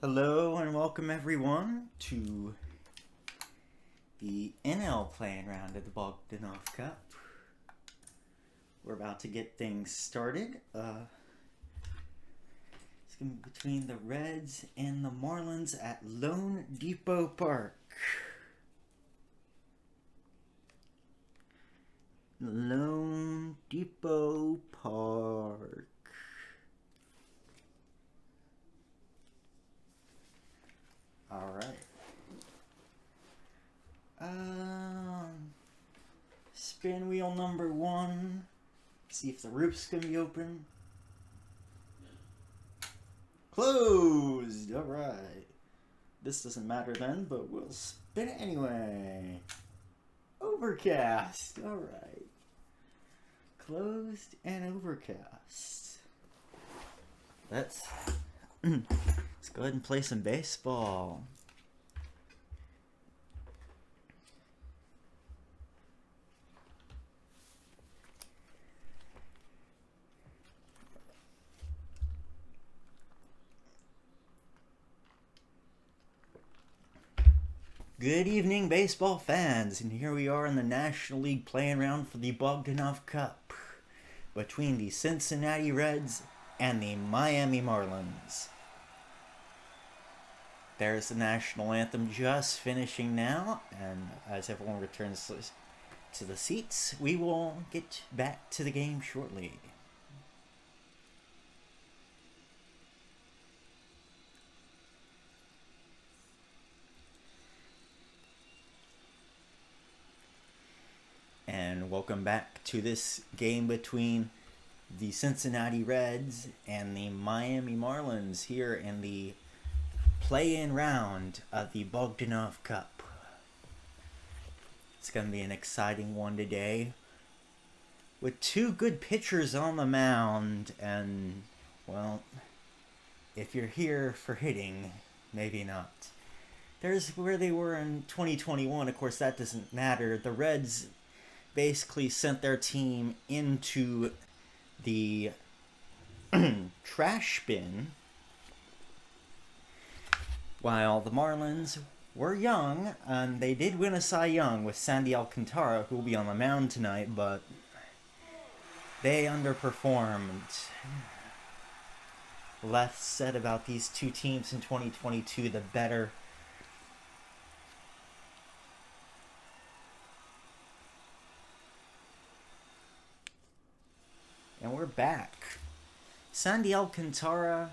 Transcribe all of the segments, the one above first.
Hello and welcome everyone to the NL playing round of the Bogdanoff Cup. We're about to get things started. It's going to be between the Reds and the Marlins at Lone Depot Park. Lone Depot Park. Alright. Spin wheel number 1. See if the roof's gonna be open. Closed! Alright. This doesn't matter then, but we'll spin it anyway. Overcast! Alright. Closed and overcast. Let's go ahead and play some baseball. Good evening, baseball fans, and here we are in the National League playing round for the Bogdanoff Cup between the Cincinnati Reds and the Miami Marlins. There's the national anthem just finishing now, and as everyone returns to the seats, we will get back to the game shortly. And welcome back to this game between the Cincinnati Reds and the Miami Marlins here in the play-in round of the Bogdanoff Cup. It's going to be an exciting one today with two good pitchers on the mound, and, well, if you're here for hitting, maybe not. There's where they were in 2021. Of course, that doesn't matter. The Reds basically sent their team into the trash bin, while the Marlins were young, and they did win a Cy Young with Sandy Alcantara, who will be on the mound tonight, but they underperformed. Less said about these two teams in 2022, the better. And we're back. Sandy Alcantara,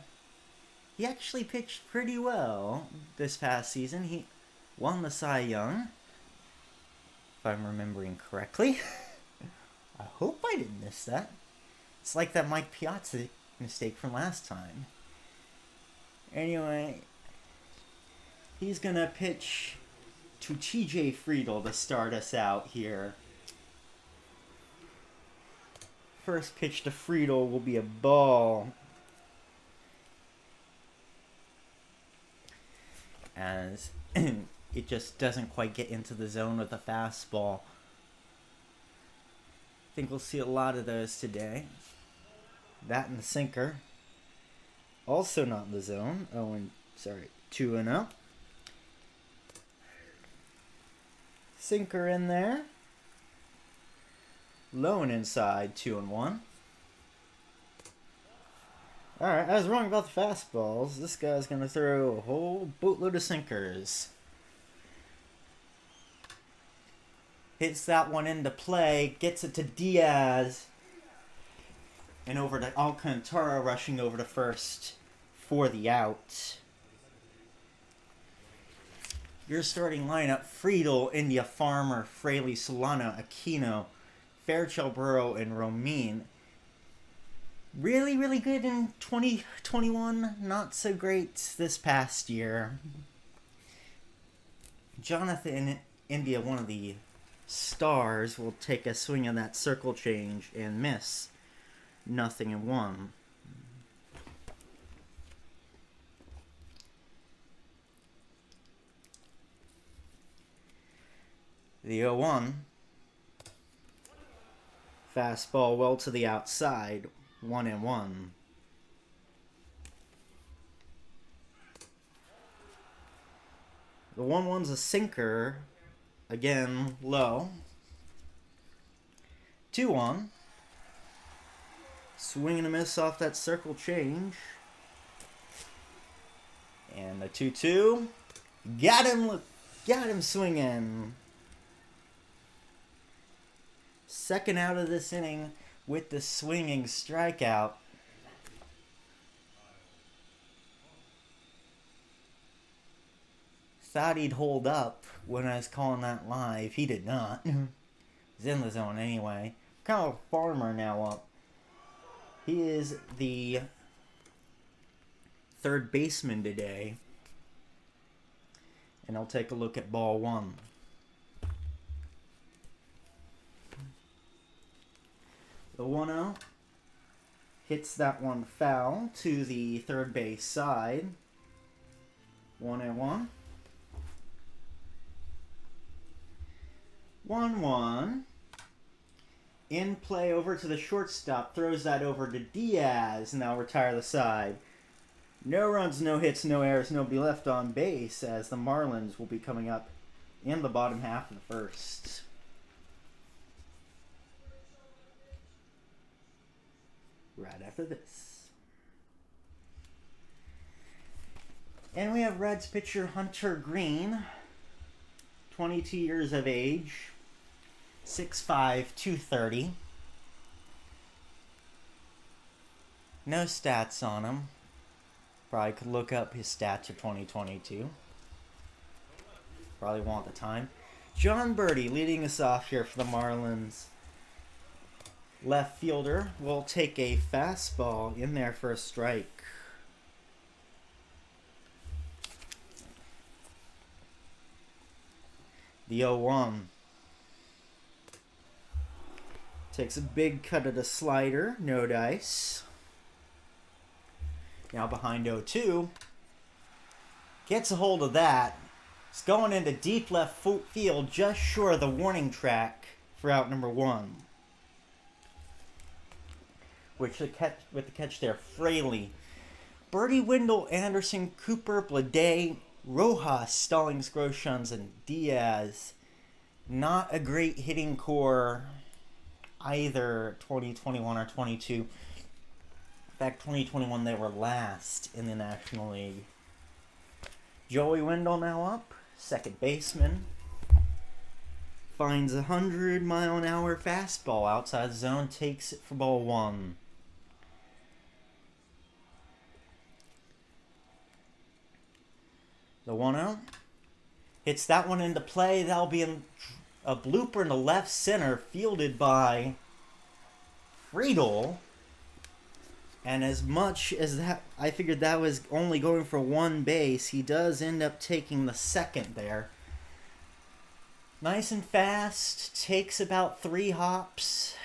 he actually pitched pretty well this past season. He won the Cy Young, if I'm remembering correctly. I hope I didn't miss that. It's like that Mike Piazza mistake from last time. Anyway, he's gonna pitch to TJ Friedl to start us out here. First pitch to Friedl will be a ball, as it just doesn't quite get into the zone with a fastball. I think we'll see a lot of those today. That and the sinker, also not in the zone. 2-0. Sinker in there. Low and inside, 2-1. Alright, I was wrong about the fastballs. This guy's going to throw a whole boatload of sinkers. Hits that one into play, gets it to Diaz, and over to Alcantara, rushing over to first for the out. Your starting lineup: Friedl, India, Farmer, Fraley, Solano, Aquino, Fairchild, Burrow, and Romine. Really, really good in 2021. Not so great this past year. Jonathan India, one of the stars, will take a swing at that circle change and miss. 0-1. The 0-1. Fastball well to the outside, 1-1. The 1-1's a sinker. Again, low. 2-1. Swing and a miss off that circle change. And a 2-2. Got him swinging. Second out of this inning with the swinging strikeout. Thought he'd hold up when I was calling that live. He did not. He's in the zone anyway. Kyle Farmer now up. He is the third baseman today. And I'll take a look at ball 1. The 1-0 hits that one foul to the third base side. 1-1. 1-1. In play over to the shortstop. Throws that over to Diaz. And they'll retire the side. No runs, no hits, no errors, nobody left on base as the Marlins will be coming up in the bottom half of the first. Right after this. And we have Reds pitcher Hunter Green, 22 years of age, 6'5", 230. No stats on him. Probably could look up his stats for 2022. Probably won't at the time. John Birdie leading us off here for the Marlins. Left fielder will take a fastball in there for a strike. The 0-1. Takes a big cut of the slider. No dice. Now behind 0-2. Gets a hold of that. It's going into deep left field just short of the warning track for out number 1. With the catch there, Fraley. Birdie, Wendell, Anderson, Cooper, Blade, Rojas, Stallings, Groshans, and Diaz. Not a great hitting core either 2021 or 22. In fact, 2021 they were last in the National League. Joey Wendell now up, second baseman. Finds a 100-mile-an-hour fastball outside the zone, takes it for ball 1. The 1-0 hits that one into play. That'll be a blooper in the left center, fielded by Friedel. And as much as that, I figured that was only going for one base, he does end up taking the second there. Nice and fast, takes about 3 hops.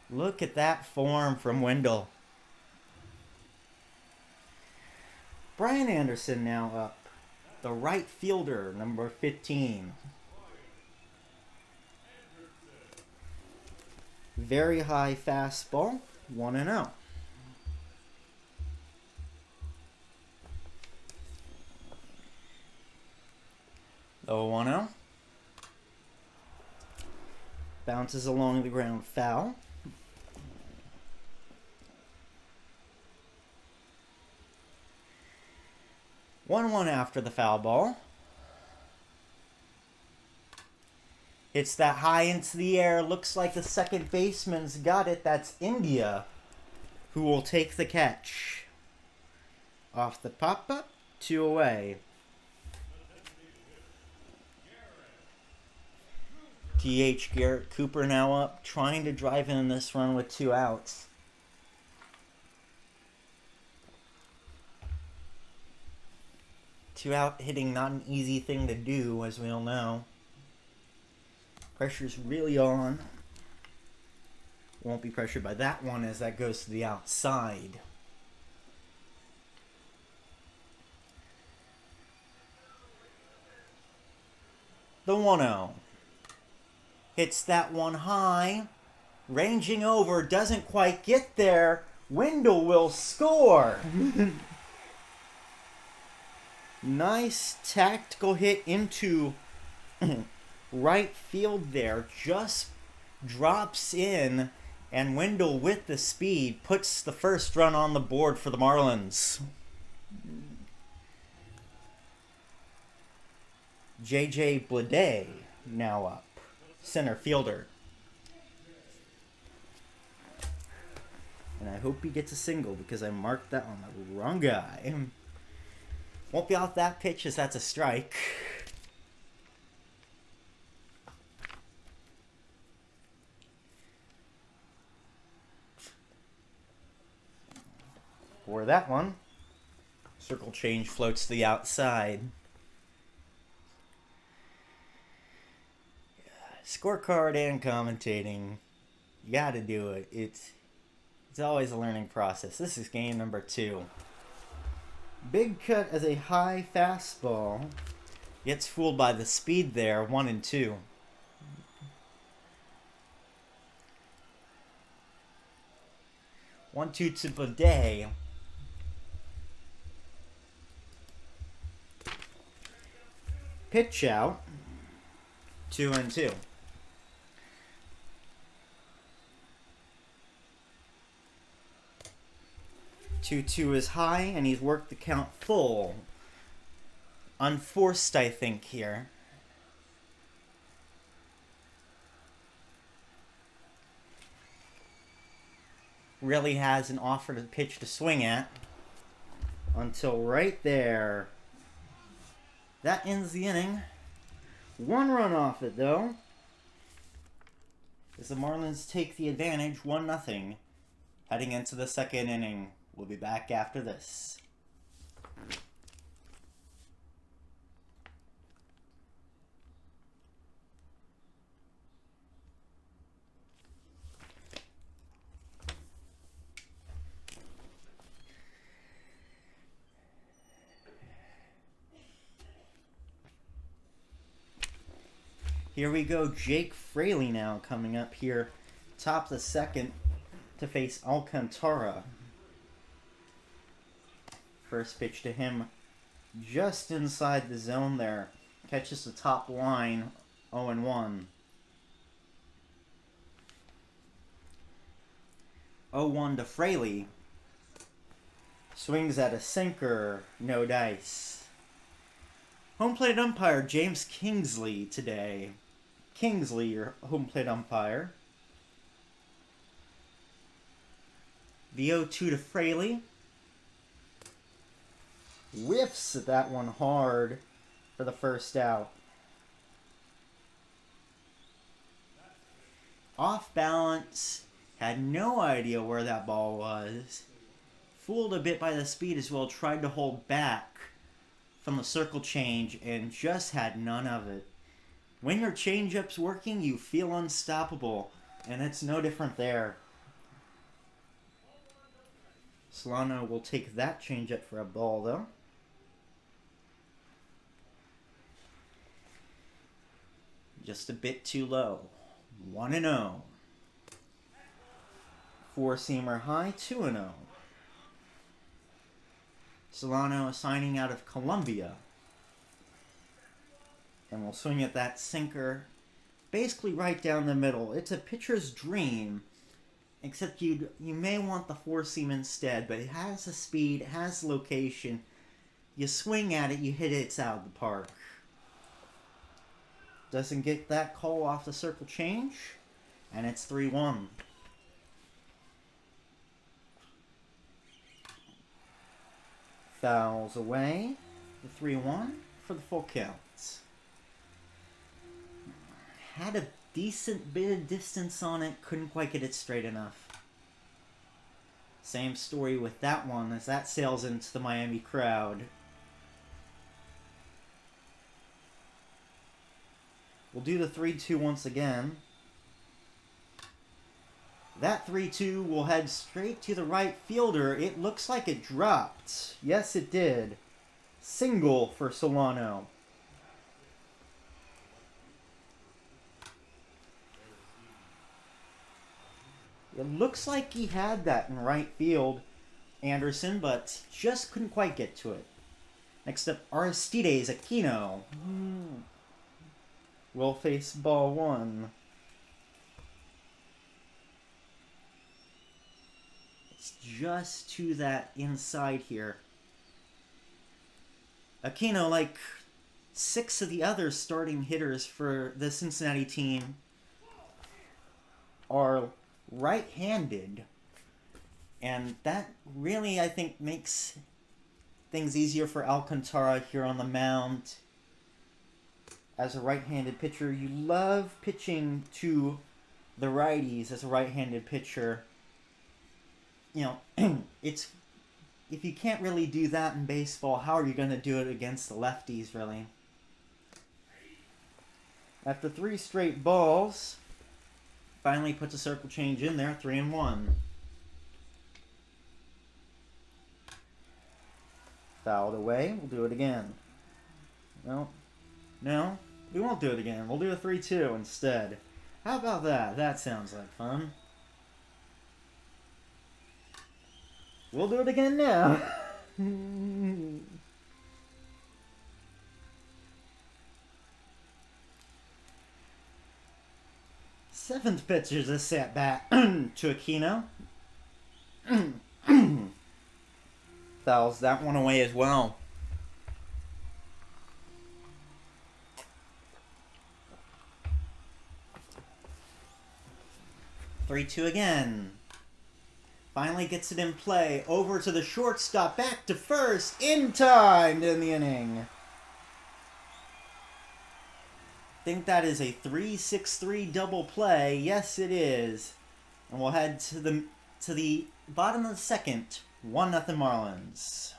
Look at that form from Wendell. Brian Anderson now up, the right fielder, number 15. Very high fastball, 1-0. The 1-0. Bounces along the ground, foul. One after the foul ball. Hits that high into the air. Looks like the second baseman's got it. That's India, who will take the catch. Off the pop-up, 2 away. DH Garrett Cooper now up, trying to drive in this run with 2 outs. Two-out hitting, not an easy thing to do, as we all know. Pressure's really on. Won't be pressured by that one as that goes to the outside. The 1-0. Hits that one high. Ranging over, doesn't quite get there. Wendell will score. Nice tactical hit into right field there. Just drops in, and Wendell with the speed puts the first run on the board for the Marlins. J.J. Bleday now up, center fielder. And I hope he gets a single because I marked that on the wrong guy. Won't be off that pitch as that's a strike. For that one, circle change floats to the outside. Scorecard and commentating, you gotta do it. It's always a learning process. This is game number 2. Big cut as a high fastball. Gets fooled by the speed there, 1 and 2. One, two to Bleday. Pitch out. 2 and 2. 2-2 is high, and he's worked the count full. Unforced, I think, here. Really hasn't offered a pitch to swing at. Until right there. That ends the inning. 1 run off it, though. As the Marlins take the advantage, 1-0. Heading into the second inning. We'll be back after this. Here we go. Jake Fraley now coming up here. Top of the second to face Alcantara. First pitch to him just inside the zone there. Catches the top line, 0-1. 0-1 to Fraley. Swings at a sinker, no dice. Home plate umpire James Kingsley today. Kingsley, your home plate umpire. The 0-2 to Fraley. Whiffs at that one hard for the first out. Off balance. Had no idea where that ball was. Fooled a bit by the speed as well. Tried to hold back from the circle change and just had none of it. When your changeup's working, you feel unstoppable. And it's no different there. Solano will take that changeup for a ball, though. Just a bit too low. 1-0. 4-seamer high, 2-0. Solano signing out of Columbia. And we'll swing at that sinker basically right down the middle. It's a pitcher's dream, except you may want the 4-seam instead, but it has the speed, it has the location. You swing at it, you hit it, it's out of the park. Doesn't get that call off the circle change, and it's 3-1. Fouls away, the 3-1 for the full count. Had a decent bit of distance on it, couldn't quite get it straight enough. Same story with that one as that sails into the Miami crowd. We'll do the 3-2 once again. That 3-2 will head straight to the right fielder. It looks like it dropped. Yes, it did. Single for Solano. It looks like he had that in right field, Anderson, but just couldn't quite get to it. Next up, Aristides Aquino. Will face ball 1. It's just to that inside here. Aquino, like 6 of the other starting hitters for the Cincinnati team, are right-handed. And that really, I think, makes things easier for Alcantara here on the mound. As a right-handed pitcher, you love pitching to the righties as a right-handed pitcher. You know, it's if you can't really do that in baseball, how are you going to do it against the lefties, really? After 3 straight balls, finally puts a circle change in there, 3-1. Fouled away. We'll do it again. No, we won't do it again. We'll do a 3-2 instead. How about that? That sounds like fun. We'll do it again now. Seventh pitcher's a set back to Aquino. Fouls that one away as well. Three, 2 again. Finally gets it in play. Over to the shortstop. Back to first. In time to end the inning. Think that is a 3-6-3 double play. Yes, it is. And we'll head to the bottom of the second. 1-0 Marlins.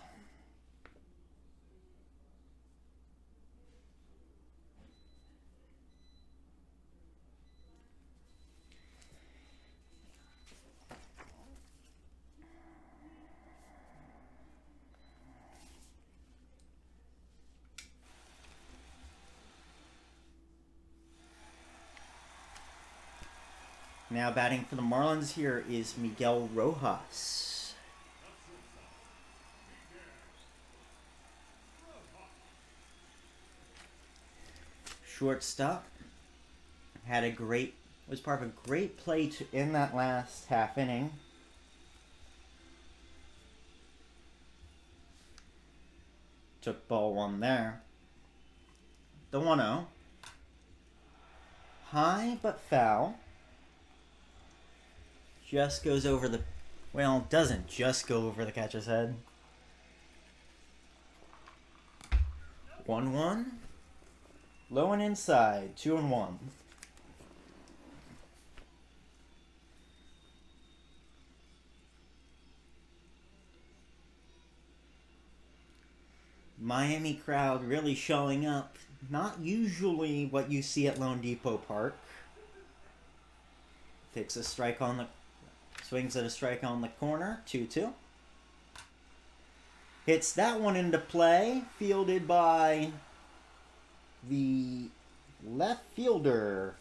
Now batting for the Marlins here is Miguel Rojas. Shortstop was part of a great play to end that last half inning. Took ball 1 there. The 1-0. High but foul. Just goes over the... Well, doesn't just go over the catcher's head. 1-1. Low and inside. 2-1. Miami crowd really showing up. Not usually what you see at Lone Depot Park. Takes a strike on the... Swings at a strike on the corner, 2-2. Hits that one into play, fielded by the left fielder,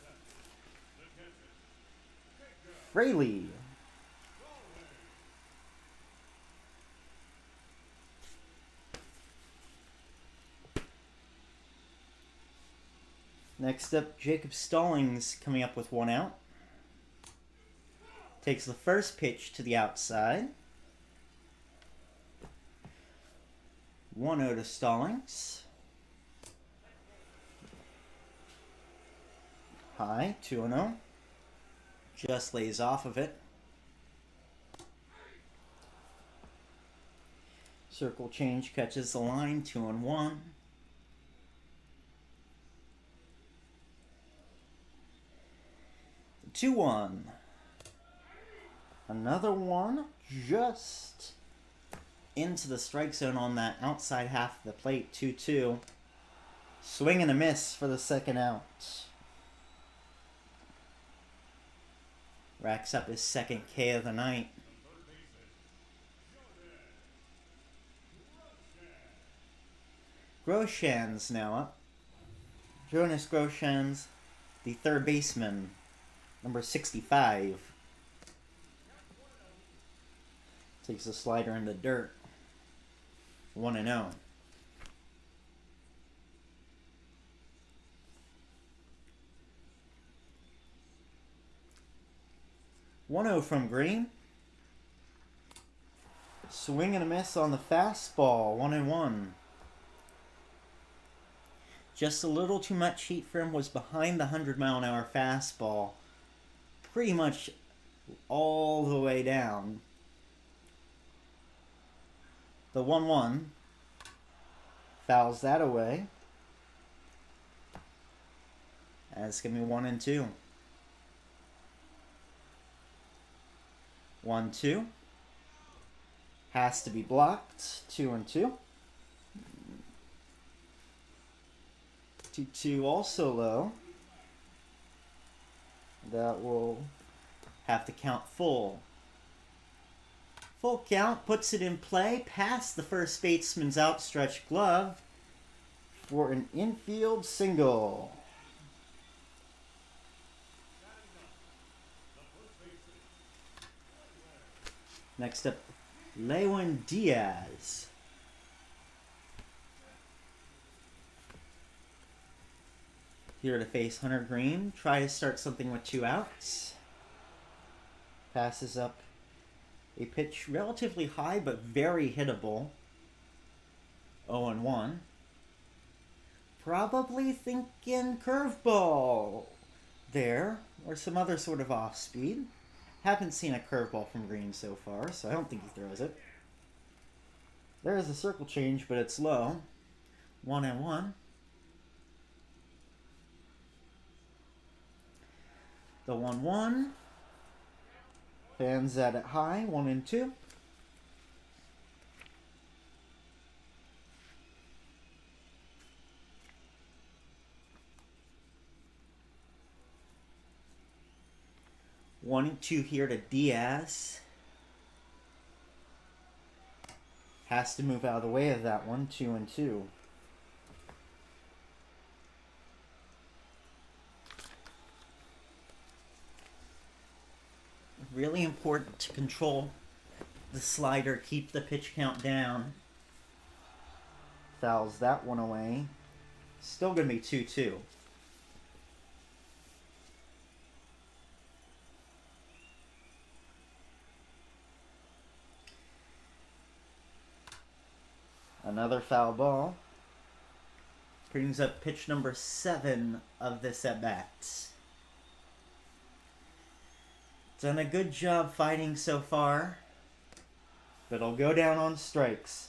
Fraley. Next up, Jacob Stallings coming up with 1 out. Takes the first pitch to the outside. 1-0 to Stallings. High, 2-0. Just lays off of it. Circle change catches the line, 2-1. Two 2-1. Another one just into the strike zone on that outside half of the plate, 2-2. Swing and a miss for the second out. Racks up his second K of the night. Groshans now up. Jonas Groshans, the third baseman, number 65. Takes a slider in the dirt. 1-0. 1-0 from Green. Swing and a miss on the fastball. 1-1. Just a little too much heat for him. Was behind the 100-mile-an-hour fastball. Pretty much all the way down. The 1-1. Fouls that away. And it's going to be 1-2. 1-2. Has to be blocked. 2-2. 2-2 also low. That will have to count full. Full count puts it in play past the first baseman's outstretched glove for an infield single. Next up, Lewin Diaz. Here to face Hunter Green. Try to start something with 2 outs. Passes up a pitch relatively high but very hittable. 0-1. Probably thinking curveball there, or some other sort of off speed. Haven't seen a curveball from Green so far, so I don't think he throws it. There is a circle change, but it's low. 1-1. The 1-1. Fans at it high. 1-2. One and two here to Diaz. Has to move out of the way of that one. 2-2. Really important to control the slider, keep the pitch count down. Fouls that one away. Still going to be 2-2. Another foul ball. Brings up pitch number 7 of this at-bat. Done a good job fighting so far, but it'll go down on strikes.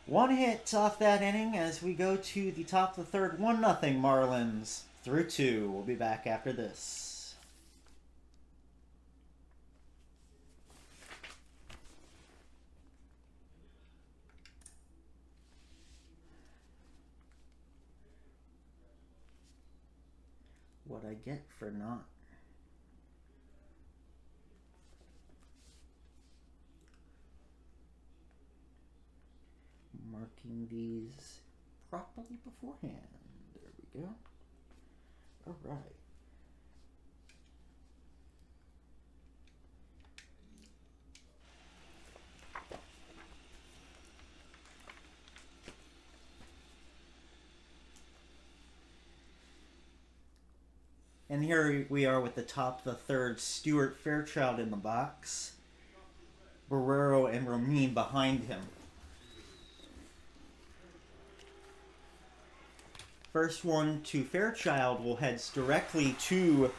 1 hit off that inning as we go to the top of the third. 1-0 Marlins through 2. We'll be back after this. What I get for not marking these properly beforehand. There we go. All right. And here we are with the top of the third. Stuart Fairchild in the box. Barrero and Ramin behind him. First one to Fairchild will heads directly to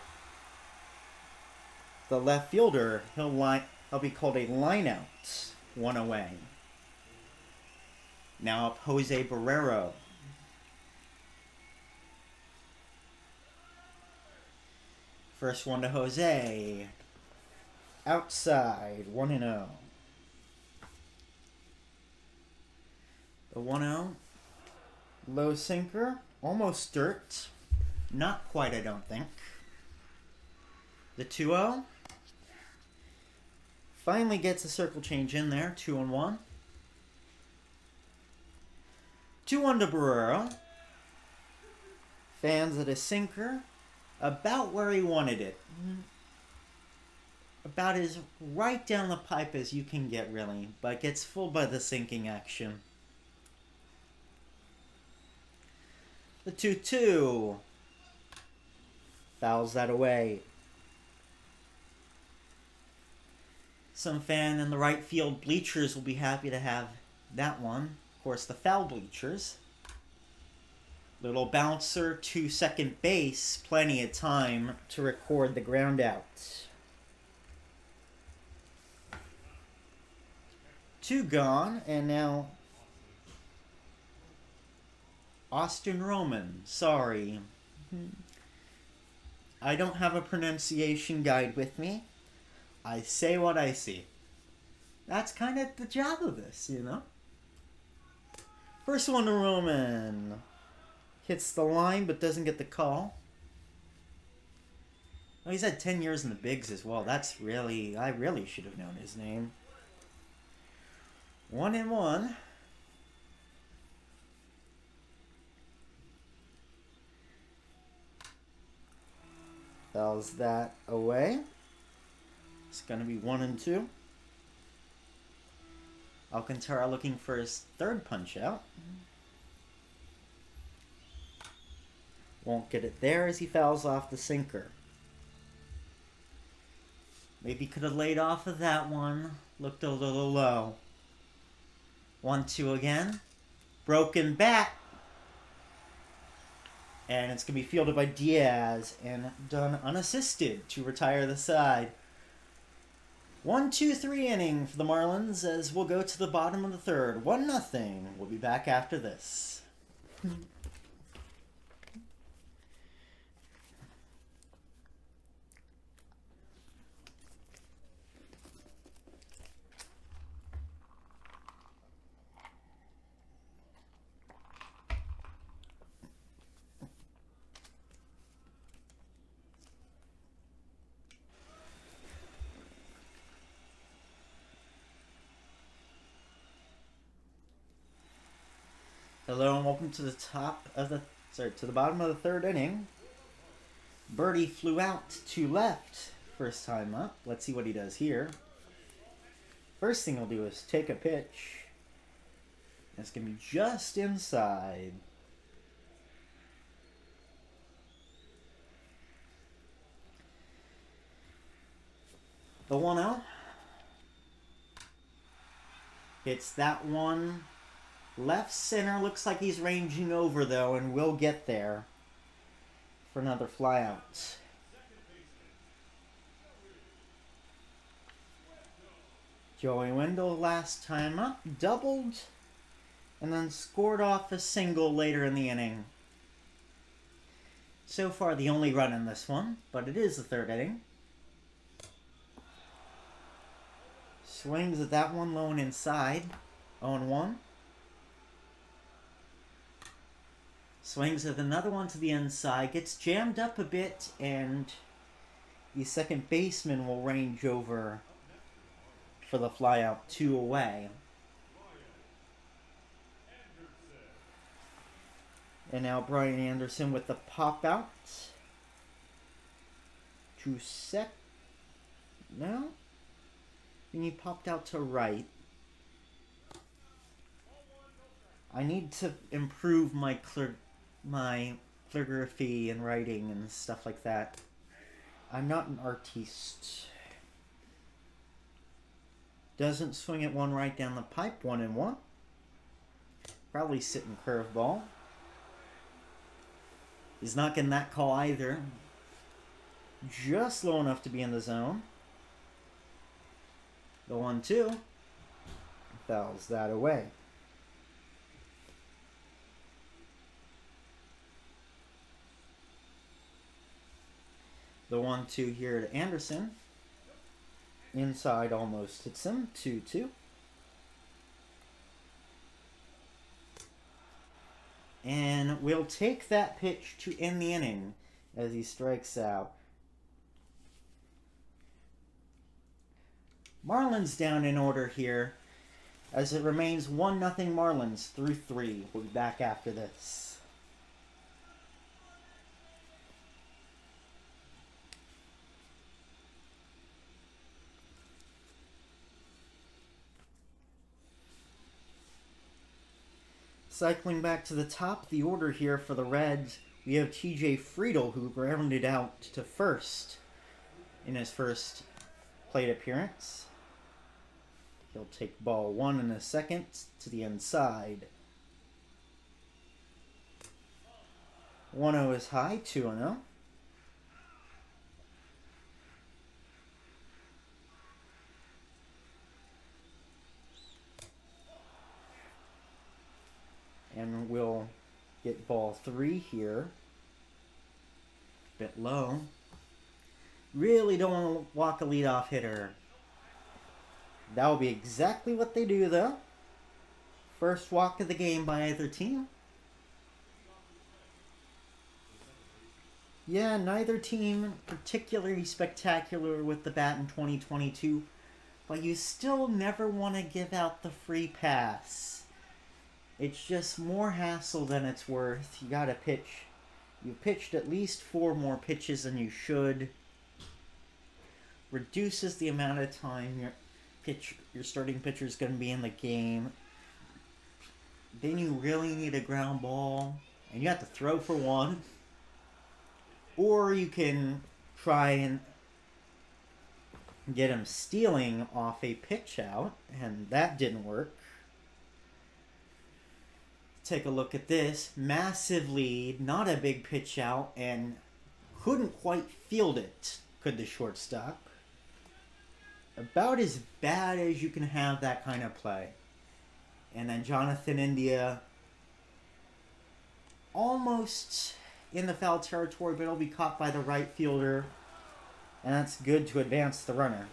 the left fielder. He'll be called a lineout. 1 away. Now up Jose Barrero. First one to Jose. Outside. 1-0. The 1-0. Low sinker. Almost dirt. Not quite, I don't think. The 2-0. Finally gets a circle change in there. 2-1. 2-1 to Barrero. Fans at a sinker. About where he wanted it. About as right down the pipe as you can get, really. But gets fooled by the sinking action. The 2-2. Fouls that away. Some fan in the right field bleachers will be happy to have that one. Of course, the foul bleachers. Little bouncer to second base. Plenty of time to record the ground out. 2 gone, and now Austin Roman. Sorry. I don't have a pronunciation guide with me. I say what I see. That's kind of the job of this, you know? First one to Roman. Hits the line but doesn't get the call. Oh, he's had 10 years in the bigs as well. That's really... I really should have known his name. 1-1. Fouls that away. It's going to be 1-2. Alcantara looking for his third punch out. Won't get it there as he fouls off the sinker. Maybe could have laid off of that one. Looked a little low. 1-2 again. Broken bat. And it's going to be fielded by Diaz and done unassisted to retire the side. 1-2-3 inning for the Marlins as we'll go to the bottom of the third. 1-0. We'll be back after this. Hello and welcome to the bottom of the third inning. Birdie flew out to left first time up. Let's see what he does here. First thing he'll do is take a pitch. It's going to be just inside. The 1-0. Hits that one. Left center, looks like he's ranging over though, and will get there for another flyout. Joey Wendell last time up, doubled, and then scored off a single later in the inning. So far the only run in this one, but it is the third inning. Swings at that one low and inside, 0-1. Swings at another one to the inside, gets jammed up a bit, and the second baseman will range over for the flyout, 2 away. And now Brian Anderson with the pop out to no? And he popped out to right. I need to improve my calligraphy and writing and stuff like that. I'm not an artiste. Doesn't swing at one right down the pipe, 1-1. Probably sitting curveball. He's not getting that call either. Just low enough to be in the zone. The 1-2. Fouls that away. The 1-2 here to Anderson. Inside almost hits him. 2-2. And we'll take that pitch to end the inning as he strikes out. Marlins down in order here as it remains 1-0 Marlins through 3. We'll be back after this. Cycling back to the top, the order here for the Reds, we have TJ Friedel, who grounded out to first in his first plate appearance. He'll take ball 1 in a second to the inside. 1-0 is high, 2-0. And we'll get ball 3 here. Bit low. Really don't want to walk a leadoff hitter. That will be exactly what they do, though. First walk of the game by either team. Yeah, neither team particularly spectacular with the bat in 2022, but you still never want to give out the free pass. It's just more hassle than it's worth. You gotta pitch. You've pitched at least 4 more pitches than you should. Reduces the amount of time your starting pitcher is going to be in the game. Then you really need a ground ball, and you have to throw for 1. Or you can try and get him stealing off a pitch out, and that didn't work. Take a look at this. Massive lead, not a big pitch out, and couldn't quite field it, could the shortstop. About as bad as you can have that kind of play. And then Jonathan India almost in the foul territory, but it'll be caught by the right fielder, and that's good to advance the runner.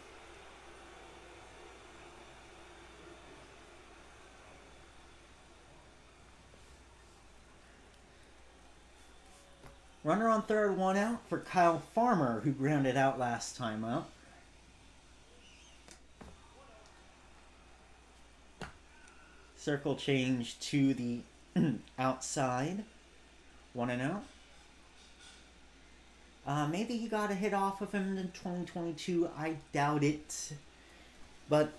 Runner on third, 1 out for Kyle Farmer, who grounded out last time out. Circle change to the outside. 1-0. Maybe he got a hit off of him in 2022. I doubt it. But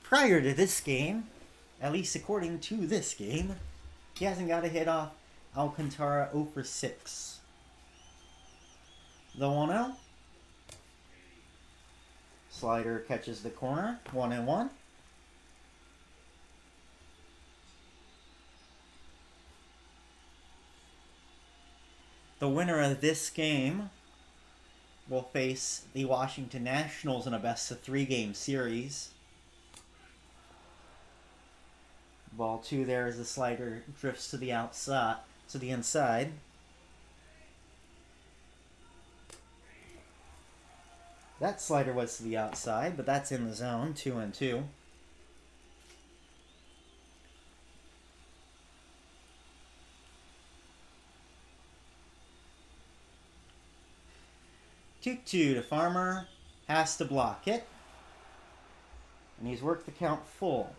prior to this game, at least according to this game, he hasn't got a hit off Alcantara 0 for 6. The 1-0. Slider catches the corner. 1-1. The winner of this game will face the Washington Nationals in a best-of-3 game series. Ball 2 there as the slider drifts to the outside, to the inside. That slider was to the outside, but that's in the zone. 2-2. Two to Farmer, has to block it, and he's worked the count full.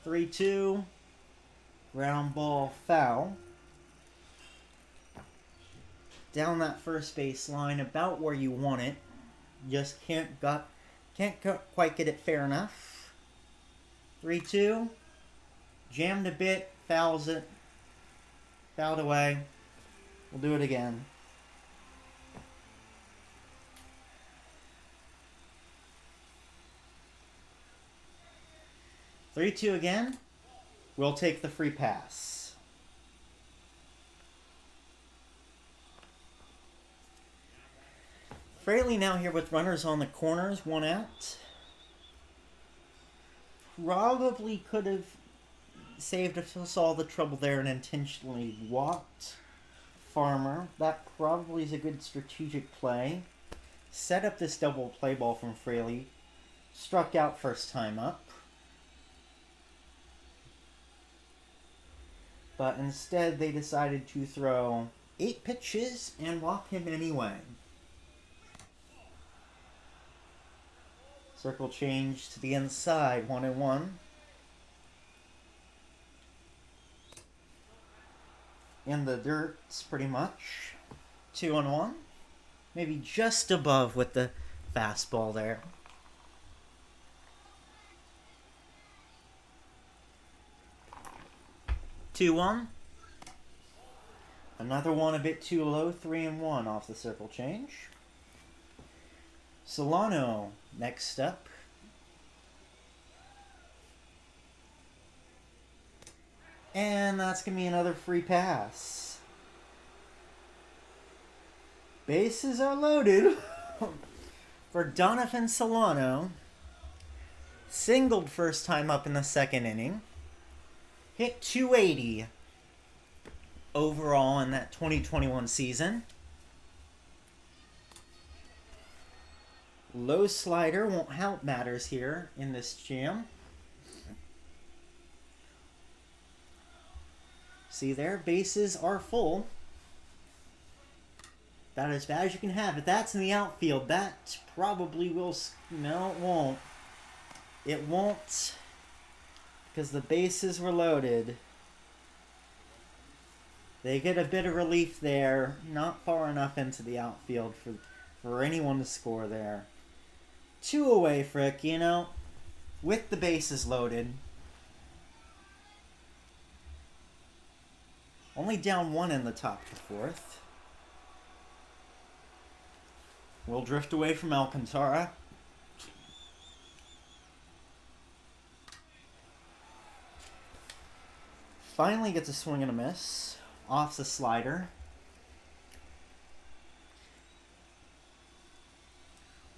Three, 2, ground ball foul. Down that first base line, about where you want it. Just can't quite get it fair enough. 3-2, jammed a bit, fouls it. Fouled away. We'll do it again. Three, 2 again. We'll take the free pass. Fraley now here with runners on the corners, 1 out. Probably could have saved us all the trouble there and intentionally walked Farmer. That probably is a good strategic play. Set up this double play ball from Fraley. Struck out first time up. But instead they decided to throw 8 pitches and walk him anyway. Circle change to the inside, 1-1. In the dirt, pretty much. 2-1. Maybe just above with the fastball there. Two, 1. Another one a bit too low, 3-1 off the circle change. Solano next up. And that's going to be another free pass. Bases are loaded for Donovan Solano. Singled first time up in the second inning. Hit 280 overall in that 2021 season. Low slider won't help matters here in this jam. See there, bases are full. About as bad as you can have it. That's in the outfield. That probably will... No, it won't. It won't. Because the bases were loaded. They get a bit of relief there. Not far enough into the outfield for anyone to score there. 2 away, Frick, you know. With the bases loaded. Only down 1 in the top of the 4th. We'll drift away from Alcantara. Finally gets a swing and a miss. Off the slider.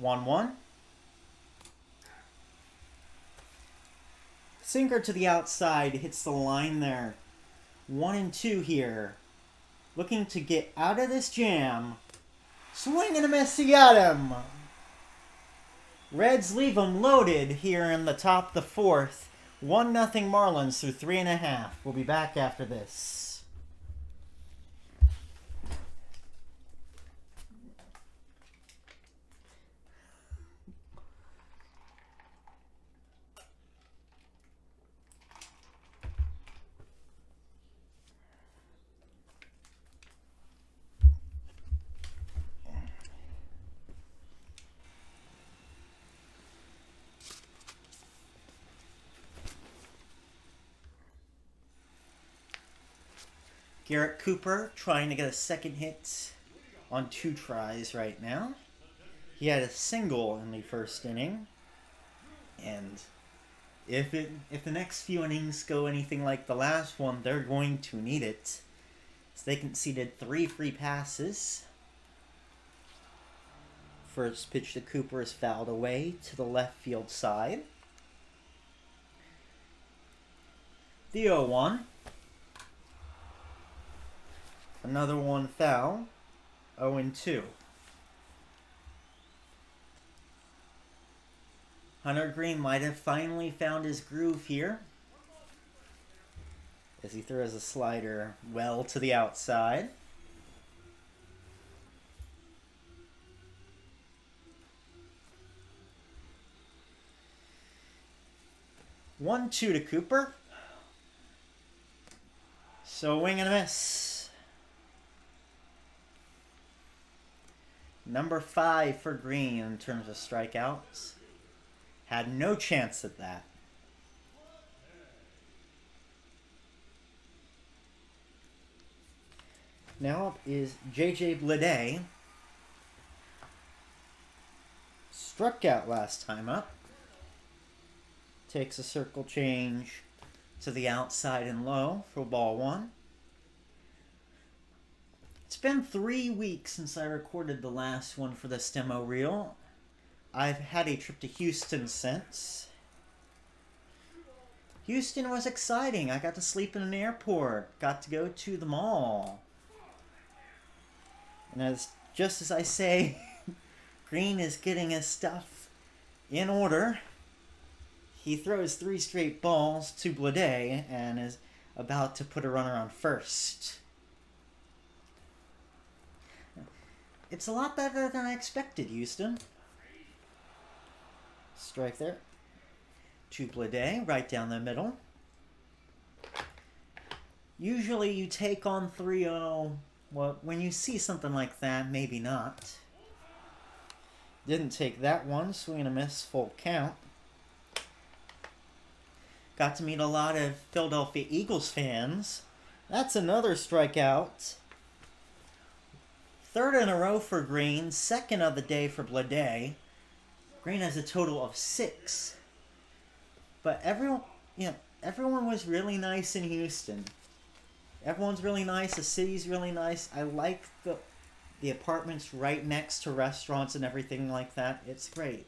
1-1. Sinker to the outside. Hits the line there. 1-2 here. Looking to get out of this jam. Swing and a miss, he got him. Reds leave them loaded here in the top of the 4th. 1-0 Marlins through 3.5. We'll be back after this. Garrett Cooper trying to get a second hit on 2 tries right now. He had a single in the first inning. And if the next few innings go anything like the last one, they're going to need it. So they conceded 3 free passes. First pitch to Cooper is fouled away to the left field side. The 0-1. Another one foul. 0-2. Hunter Green might have finally found his groove here, as he throws a slider well to the outside. One, 2 to Cooper. So wing and a miss. Number 5 for Green in terms of strikeouts. Had no chance at that. Now up is J.J. Bleday. Struck out last time up. Takes a circle change to the outside and low for ball 1. It's been 3 weeks since I recorded the last one for this demo reel. I've had a trip to Houston since. Houston was exciting. I got to sleep in an airport. Got to go to the mall. And just as I say, Green is getting his stuff in order. He throws 3 straight balls to Bleday and is about to put a runner on first. It's a lot better than I expected, Houston. Strike there. To Bleday, right down the middle. Usually you take on 3-0. Well, when you see something like that, maybe not. Didn't take that one. Swing and a miss, full count. Got to meet a lot of Philadelphia Eagles fans. That's another strikeout Third in a row for Green, second of the day for Blade. Green has a total of 6. But everyone was really nice in Houston. Everyone's really nice. The city's really nice. I like the apartments right next to restaurants and everything like that. It's great.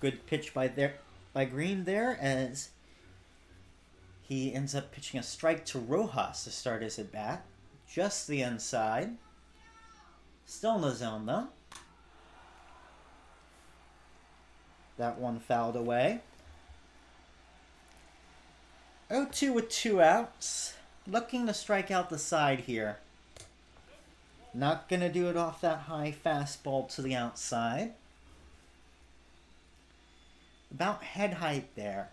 Good pitch by Green there, as he ends up pitching a strike to Rojas to start his at bat. Just the inside. Still in the zone though. That one fouled away. 0-2 with 2 outs. Looking to strike out the side here. Not going to do it off that high fastball to the outside. About head height there.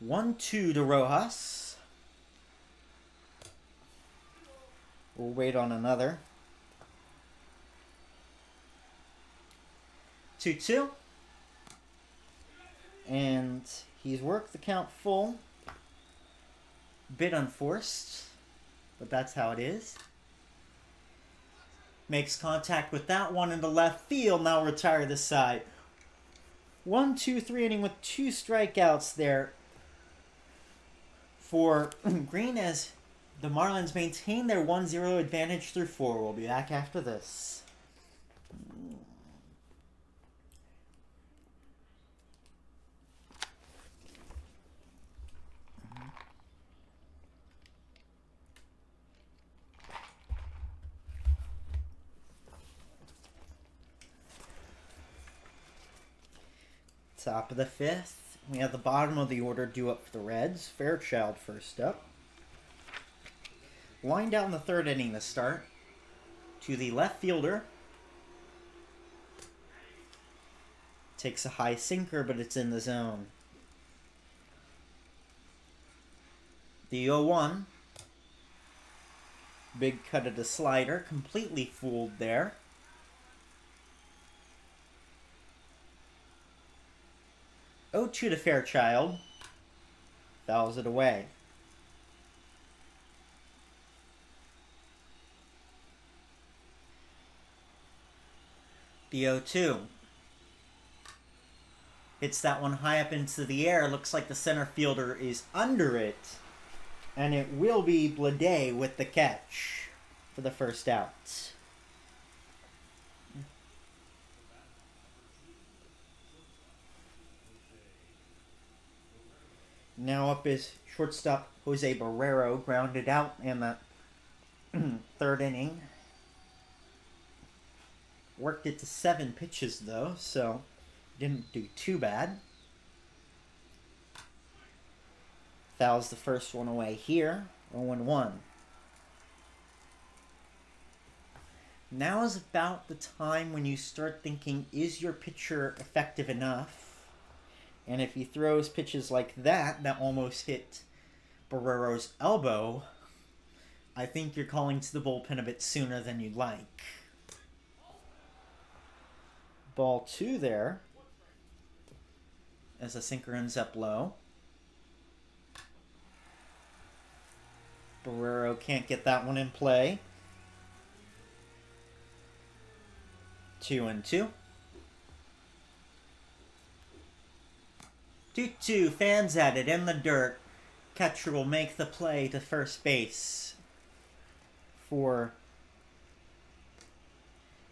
1-2 to Rojas. We'll wait on another. 2-2. And he's worked the count full. Bit unforced, but that's how it is. Makes contact with that one into left field. Now retire the side. 1-2-3 inning with 2 strikeouts there for Green, as the Marlins maintain their 1-0 advantage through 4. We'll be back after this. Top of the 5th. We have the bottom of the order due up for the Reds. Fairchild first up. Lined out in the 3rd inning to start. To the left fielder. Takes a high sinker, but it's in the zone. The 0-1. Big cut of the slider. Completely fooled there. 0-2 to Fairchild. Fouls it away. The 0-2. Hits that one high up into the air. Looks like the center fielder is under it. And it will be Blade with the catch for the first out. Now up is shortstop Jose Barrero, grounded out in the 3rd inning. Worked it to 7 pitches though, so didn't do too bad. Fouls the first one away here, 0-1. Now is about the time when you start thinking, is your pitcher effective enough? And if he throws pitches like that almost hit Barrero's elbow, I think you're calling to the bullpen a bit sooner than you'd like. Ball 2 there, as the sinker ends up low. Barrero can't get that one in play. 2-2. 2-2, fans at it in the dirt. Catcher will make the play to first base for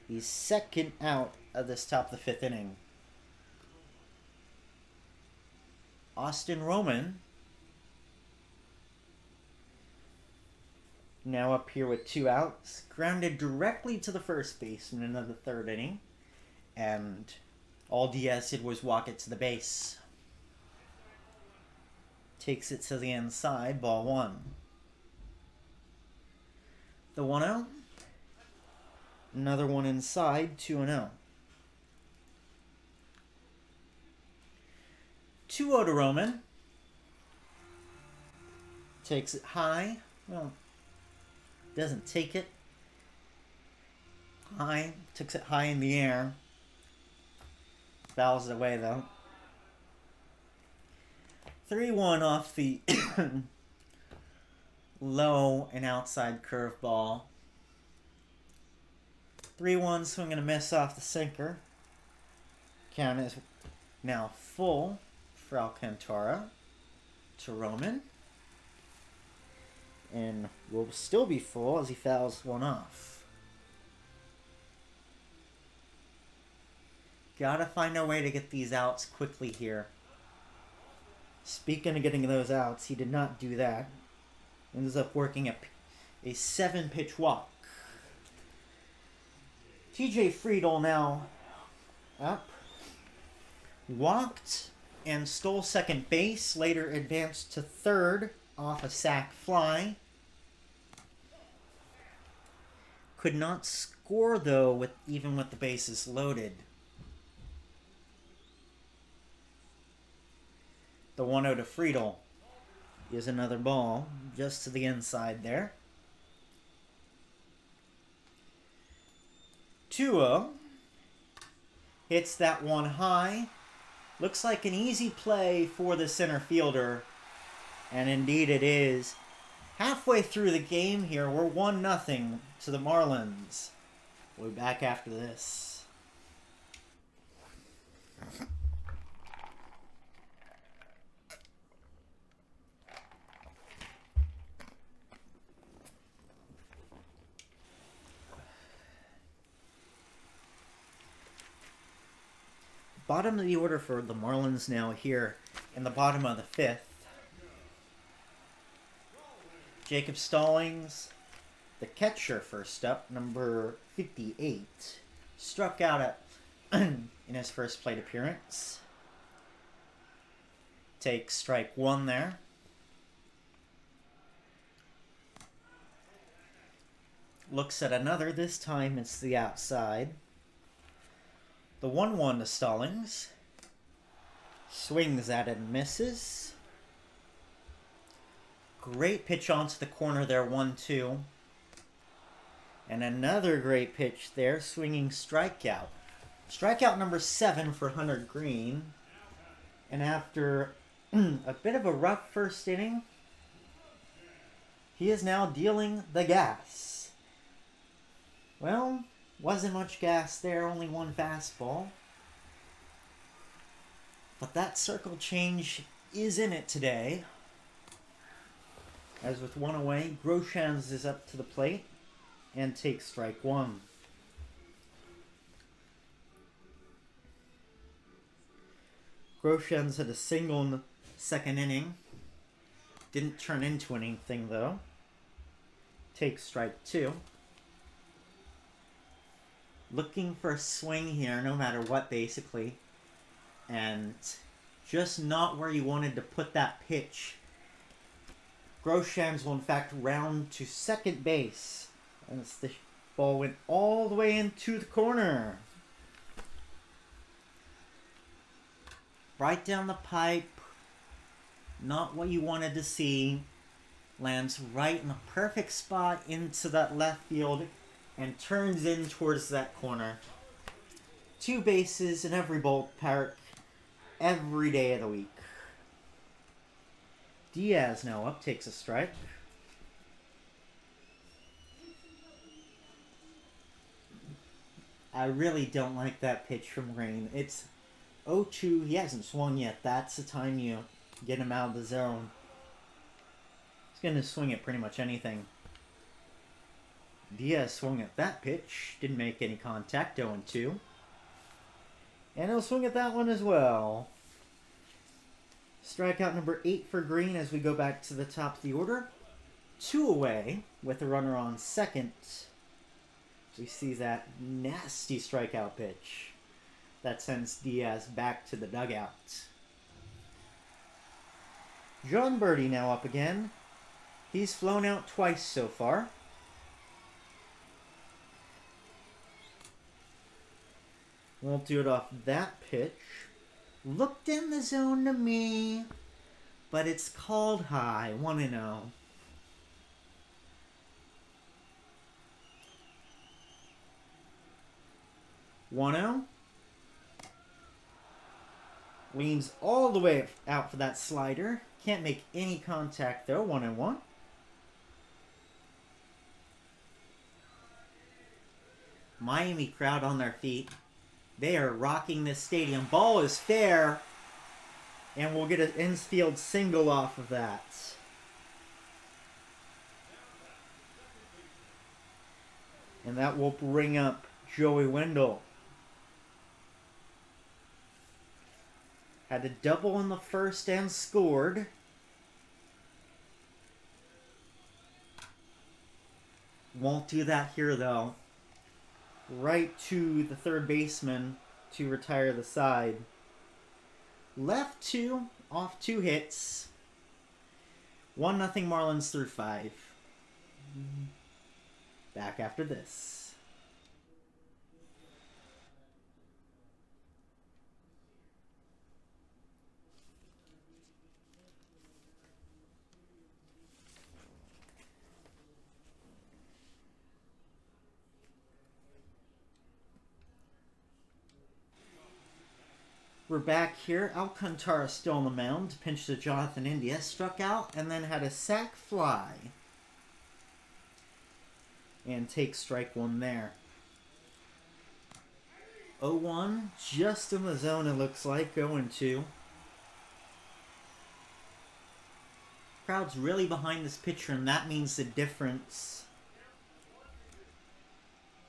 the second out of this top of the 5th inning. Austin Roman now up here with 2 outs. Grounded directly to the first baseman of the 3rd inning. And all Diaz did was walk it to the base. Takes it to the inside, ball 1. The 1-0. Another one inside, 2-0. 2-0 to Roman. Takes it high. Well, doesn't take it. High. Takes it high in the air. Fouls it away, though. 3-1 off the low and outside curveball. 3-1 swing and a miss off the sinker. Count is now full for Alcantara to Roman. And will still be full as he fouls one off. Gotta find a way to get these outs quickly here. Speaking of getting those outs, he did not do that. Ends up working a 7-pitch walk. TJ Friedel now up. Walked and stole second base. Later advanced to third off a sac fly. Could not score though, even with the bases loaded. The 1-0 to Friedel is another ball just to the inside there. 2-0. Hits that one high. Looks like an easy play for the center fielder. And indeed it is. Halfway through the game here, we're 1-0 to the Marlins. We'll be back after this. Bottom of the order for the Marlins now here in the bottom of the 5th. Jacob Stallings, the catcher, first up, number 58. Struck out in his first plate appearance. Takes strike one there. Looks at another. This time it's the outside. The 1-1 to Stallings. Swings at it and misses. Great pitch onto the corner there, 1-2. And another great pitch there, swinging strikeout. Strikeout number 7 for Hunter Green. And after a bit of a rough first inning, he is now dealing the gas. Well, wasn't much gas there, only one fastball. But that circle change is in it today. As with one away, Groshans is up to the plate and takes strike one. Groshans had a single in the second inning. Didn't turn into anything though. Takes strike two. Looking for a swing here, no matter what, basically. And just not where you wanted to put that pitch. Groshans will, in fact, round to second base. And the ball went all the way into the corner. Right down the pipe. Not what you wanted to see. Lands right in the perfect spot into that left field. And turns in towards that corner. 2 bases in every ballpark every day of the week. Diaz now up, takes a strike. I really don't like that pitch from Green. It's 0-2. He hasn't swung yet. That's the time you get him out of the zone. He's going to swing at pretty much anything. Diaz swung at that pitch. Didn't make any contact. 0-2. And he'll swing at that one as well. Strikeout number 8 for Green as we go back to the top of the order. 2 away with a runner on second. We see that nasty strikeout pitch that sends Diaz back to the dugout. John Birdie now up again. He's flown out twice so far. Won't do it off that pitch. Looked in the zone to me, but it's called high. 1-0. Leans all the way out for that slider. Can't make any contact though. 1-1. Miami crowd on their feet. They are rocking this stadium. Ball is fair. And we'll get an infield single off of that. And that will bring up Joey Wendell. Had a double in the first and scored. Won't do that here though. Right to the third baseman to retire the side. Left 2, off 2 hits. 1-0 Marlins through 5. Back after this. We're back here. Alcantara still on the mound. Pinched to Jonathan India. Struck out and then had a sac fly. And takes strike 1 there. 0-1. Just in the zone it looks like. 0-2. Crowd's really behind this pitcher and that means the difference.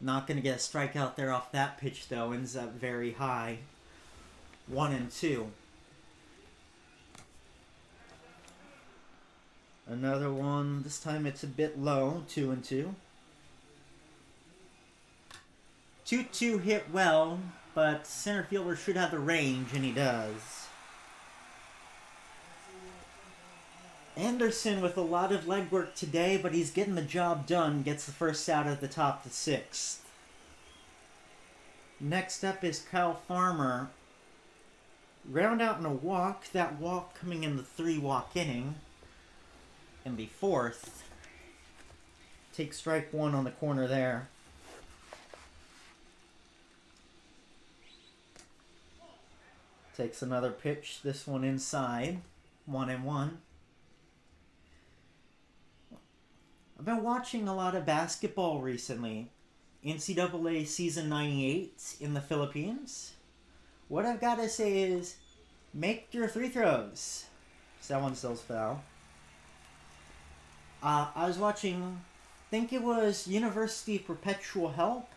Not going to get a strikeout there off that pitch though. Ends up very high. 1-2. Another one. This time it's a bit low. 2-2. 2-2 hit well, but center fielder should have the range, and he does. Anderson with a lot of legwork today, but he's getting the job done. Gets the first out of the top of the 6th. Next up is Kyle Farmer. Ground out in a walk. That walk coming in the 3-walk inning. In the 4th. Take strike 1 on the corner there. Takes another pitch. This one inside. 1-1. I've been watching a lot of basketball recently. NCAA season 98 in the Philippines. What I've got to say is, make your free throws. So that one still's foul. I was watching, I think it was University Perpetual Help.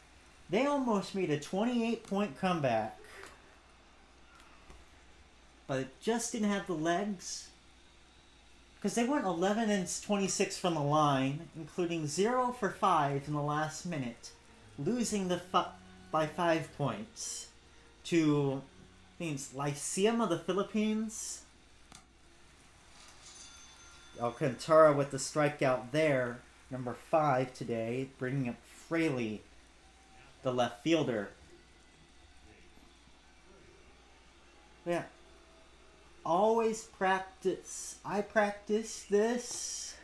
They almost made a 28-point comeback. But it just didn't have the legs. Because they went 11 and 26 from the line, including 0 for 5 in the last minute. Losing by 5 points. To, I think it's Lyceum of the Philippines. Alcantara with the strikeout there. Number 5 today. Bringing up Fraley, the left fielder. Yeah. Always practice. I practice this.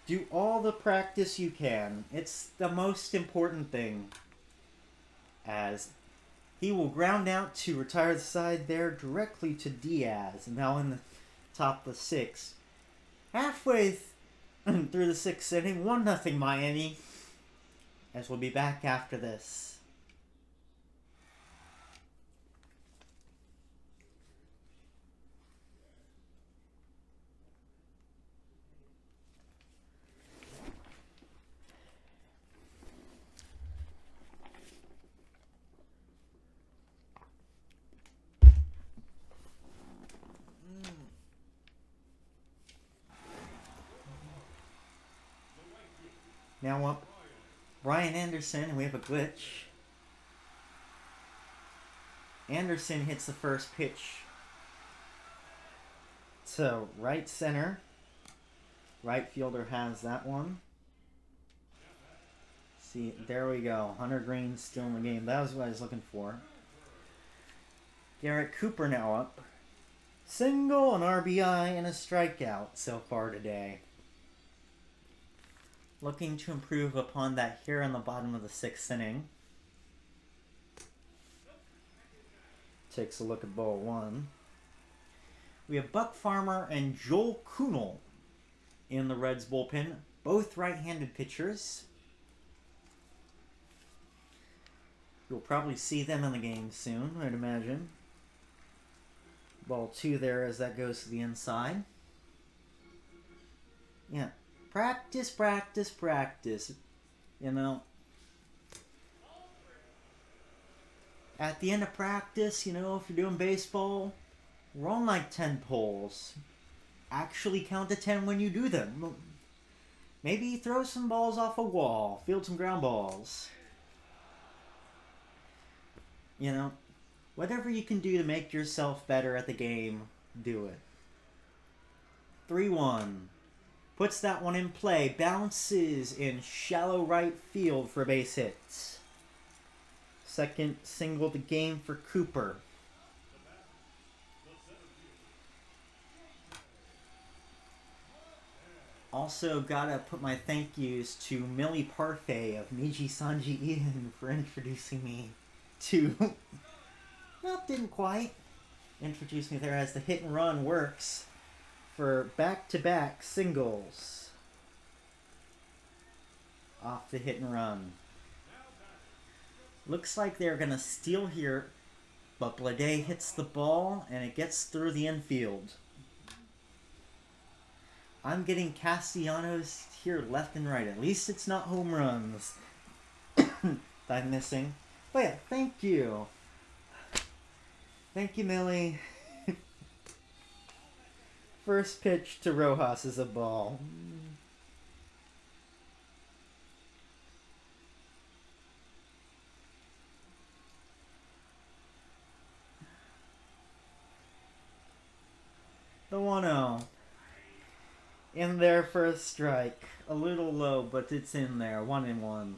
Do all the practice you can. It's the most important thing. As he will ground out to retire the side there directly to Diaz. Now in the top of the 6th. Halfway through the 6th inning, 1-0 Miami. As we'll be back after this. Now up Brian Anderson, and we have a glitch. Anderson hits the first pitch to right center. Right fielder has that one. See, there we go. Hunter Green still in the game. That was what I was looking for. Garrett Cooper now up. Single, an RBI, and a strikeout so far today. Looking to improve upon that here on the bottom of the 6th inning. takes a look at ball one. We have Buck Farmer and Joel Kuhnel in the Reds bullpen. Both right-handed pitchers. You'll probably see them in the game soon, I'd imagine. Ball two there as that goes to the inside. Yeah. Practice, practice, practice. You know. At the end of practice, you know, if you're doing baseball, run like 10 poles. Actually count to 10 when you do them. Maybe throw some balls off a wall. Field some ground balls. You know, whatever you can do to make yourself better at the game, do it. 3-1. Puts that one in play. Bounces in shallow right field for a base hit. Second single of the game for Cooper. Also gotta put my thank yous to Millie Parfait of Miji Sanji Ian for introducing me to... well, didn't quite introduce me there, as the hit and run works for back-to-back singles off the hit and run. Looks like they're gonna steal here, but Blade hits the ball and it gets through the infield. I'm getting Castellanos here left and right. At least it's not home runs that I'm missing. But yeah, thank you. Thank you, Millie. First pitch to Rojas is a ball. The 1-0. In there for a strike. A little low, but it's in there. 1-1.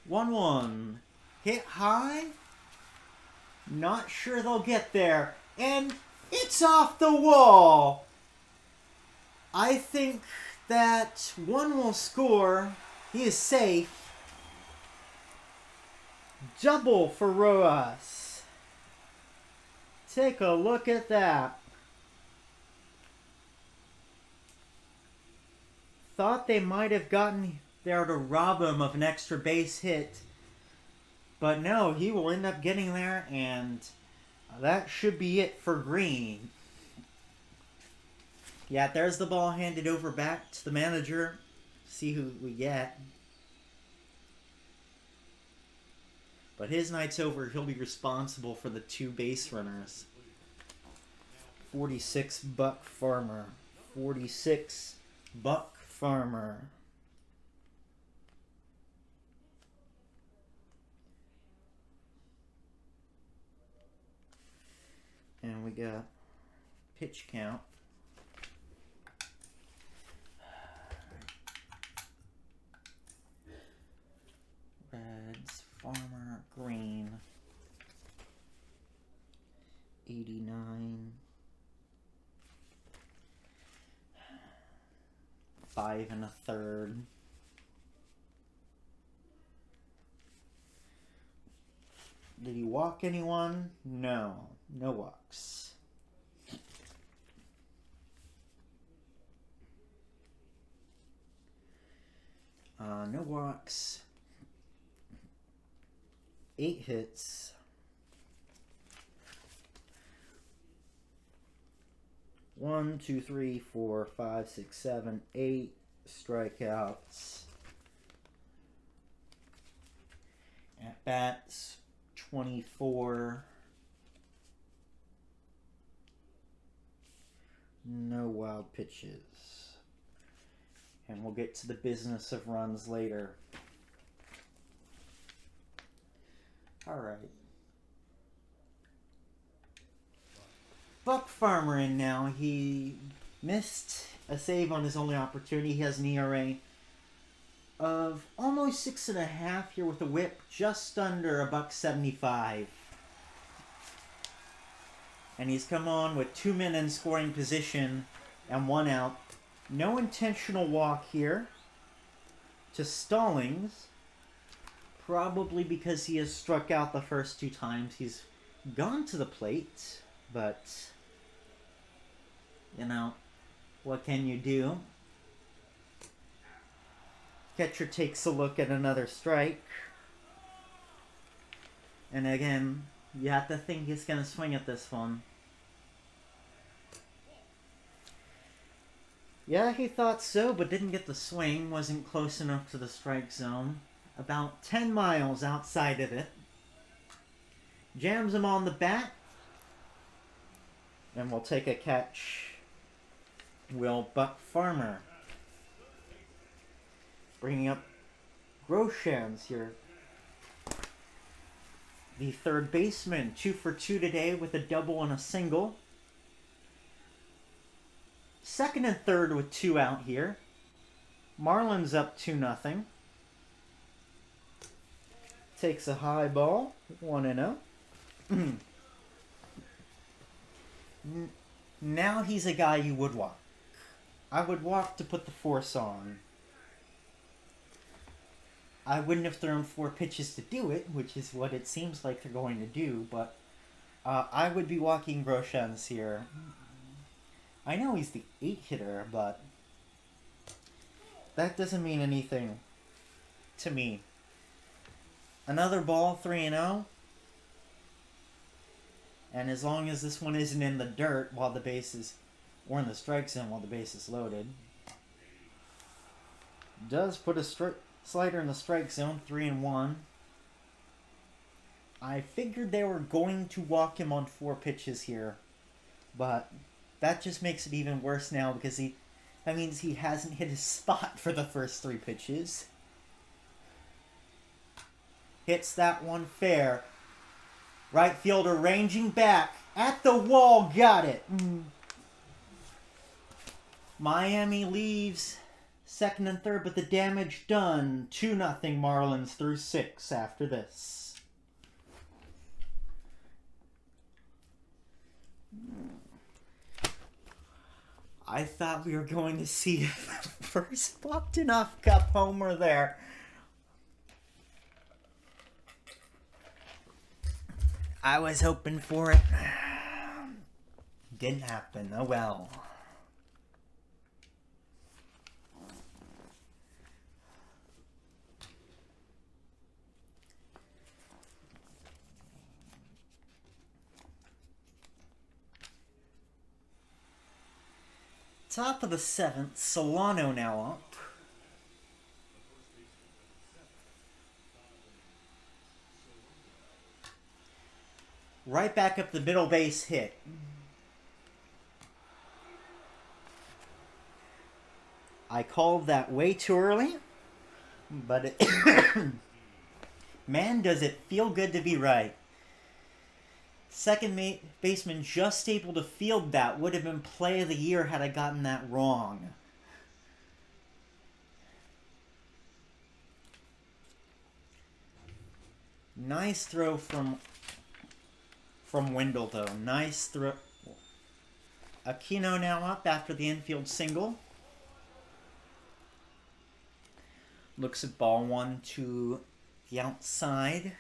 One. Hit high. Not sure they'll get there. And it's off the wall. I think that one will score. He is safe. Double for Rojas. Take a look at that. Thought they might have gotten there to rob him of an extra base hit. But no, he will end up getting there, and that should be it for Green. Yeah, there's the ball handed over back to the manager. See who we get. But his night's over. He'll be responsible for the 2 base runners. 46 Buck Farmer. 46 Buck Farmer. And we got pitch count. Reds, Farmer, Green. 89. 5 1/3. Did he walk anyone? No. No walks. No walks. 8 hits. 1, 2, 3, 4, 5, 6, 7, 8 strikeouts. At bats, 24. No wild pitches. And we'll get to the business of runs later. Alright. Buck Farmer in now. He missed a save on his only opportunity. He has an ERA of almost 6.5 here with a whip just under $1.75. And he's come on with 2 men in scoring position and 1 out. No intentional walk here to Stallings. Probably because he has struck out the first 2 times he's gone to the plate, but, you know, what can you do? Catcher takes a look at another strike. And again, you have to think he's going to swing at this one. Yeah, he thought so, but didn't get the swing. Wasn't close enough to the strike zone. About 10 miles outside of it. Jams him on the bat. And we'll take a catch. Will Buck Farmer. Bringing up Groshans here. The third baseman, 2 for 2 today with a double and a single. Second and third with 2 out here. Marlins up 2-0. Takes a high ball, 1-0. Now he's a guy you would walk. I would walk to put the force on. I wouldn't have thrown 4 pitches to do it, which is what it seems like they're going to do, but I would be walking Groshans here. I know he's the 8 hitter, but that doesn't mean anything to me. Another ball, 3-0. And as long as this one isn't in the dirt while the base is, or in the strike zone while the base is loaded. Does put a slider in the strike zone, 3-1. I figured they were going to walk him on 4 pitches here, but that just makes it even worse now because that means he hasn't hit his spot for the first 3 pitches. Hits that one fair. Right fielder ranging back at the wall, got it. Miami leaves second and third, but the damage done. 2-0 Marlins through 6 after this. I thought we were going to see the first Bogdanoff Cup homer there. I was hoping for it. Didn't happen. Oh well. Top of the 7th, Solano now up. Right back up the middle base hit. I called that way too early, but it man, does it feel good to be right. Second baseman just able to field that. Would have been play of the year had I gotten that wrong. Nice throw from Wendell, though. Nice throw. Aquino now up after the infield single. Looks at ball 1 to the outside.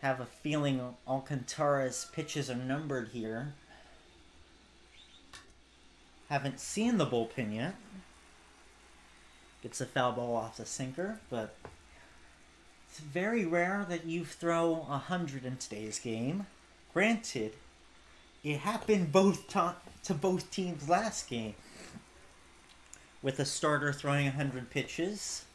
Have a feeling Alcantara's pitches are numbered here. Haven't seen the bullpen yet. Gets a foul ball off the sinker, but it's very rare that you throw 100 in today's game. Granted, it happened to both teams last game, with a starter throwing 100 pitches.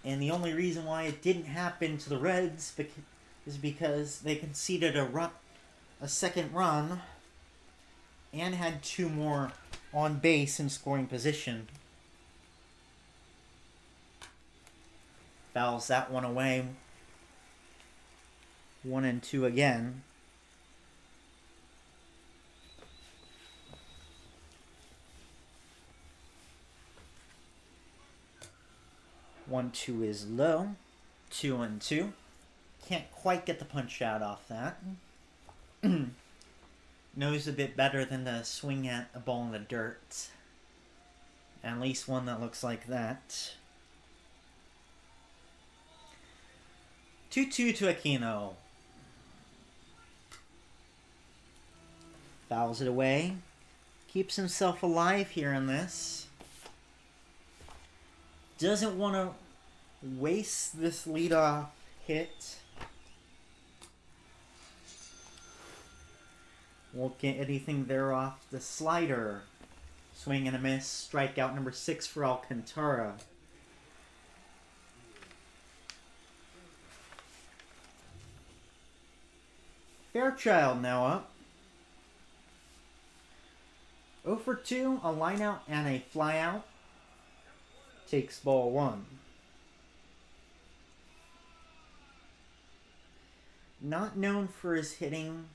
And the only reason why it didn't happen to the Reds is because they conceded a second run and had 2 more on base in scoring position. Fouls that one away. 1-2 again. One, 2 is low. 2-2. Can't quite get the punch out off that. Knows a bit better than to swing at a ball in the dirt. At least one that looks like that. 2-2 to Aquino. Fouls it away. Keeps himself alive here in this. Doesn't want to waste this leadoff hit. Won't get anything there off the slider. Swing and a miss. Strikeout number 6 for Alcantara. Fairchild now up. 0 for 2, a line out and a fly out. Takes ball 1. Not known for his hitting.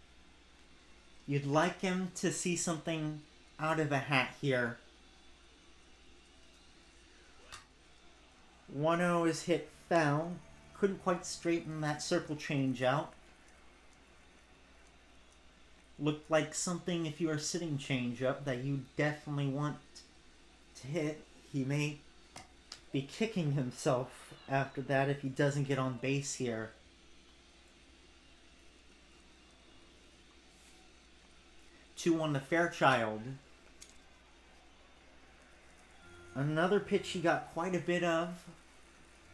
You'd like him to see something out of a hat here. 1-0 is hit foul. Couldn't quite straighten that circle change out. Looked like something, if you are sitting change up, that you definitely want to hit. He may be kicking himself after that if he doesn't get on base here. Two on the Fairchild. Another pitch he got quite a bit of,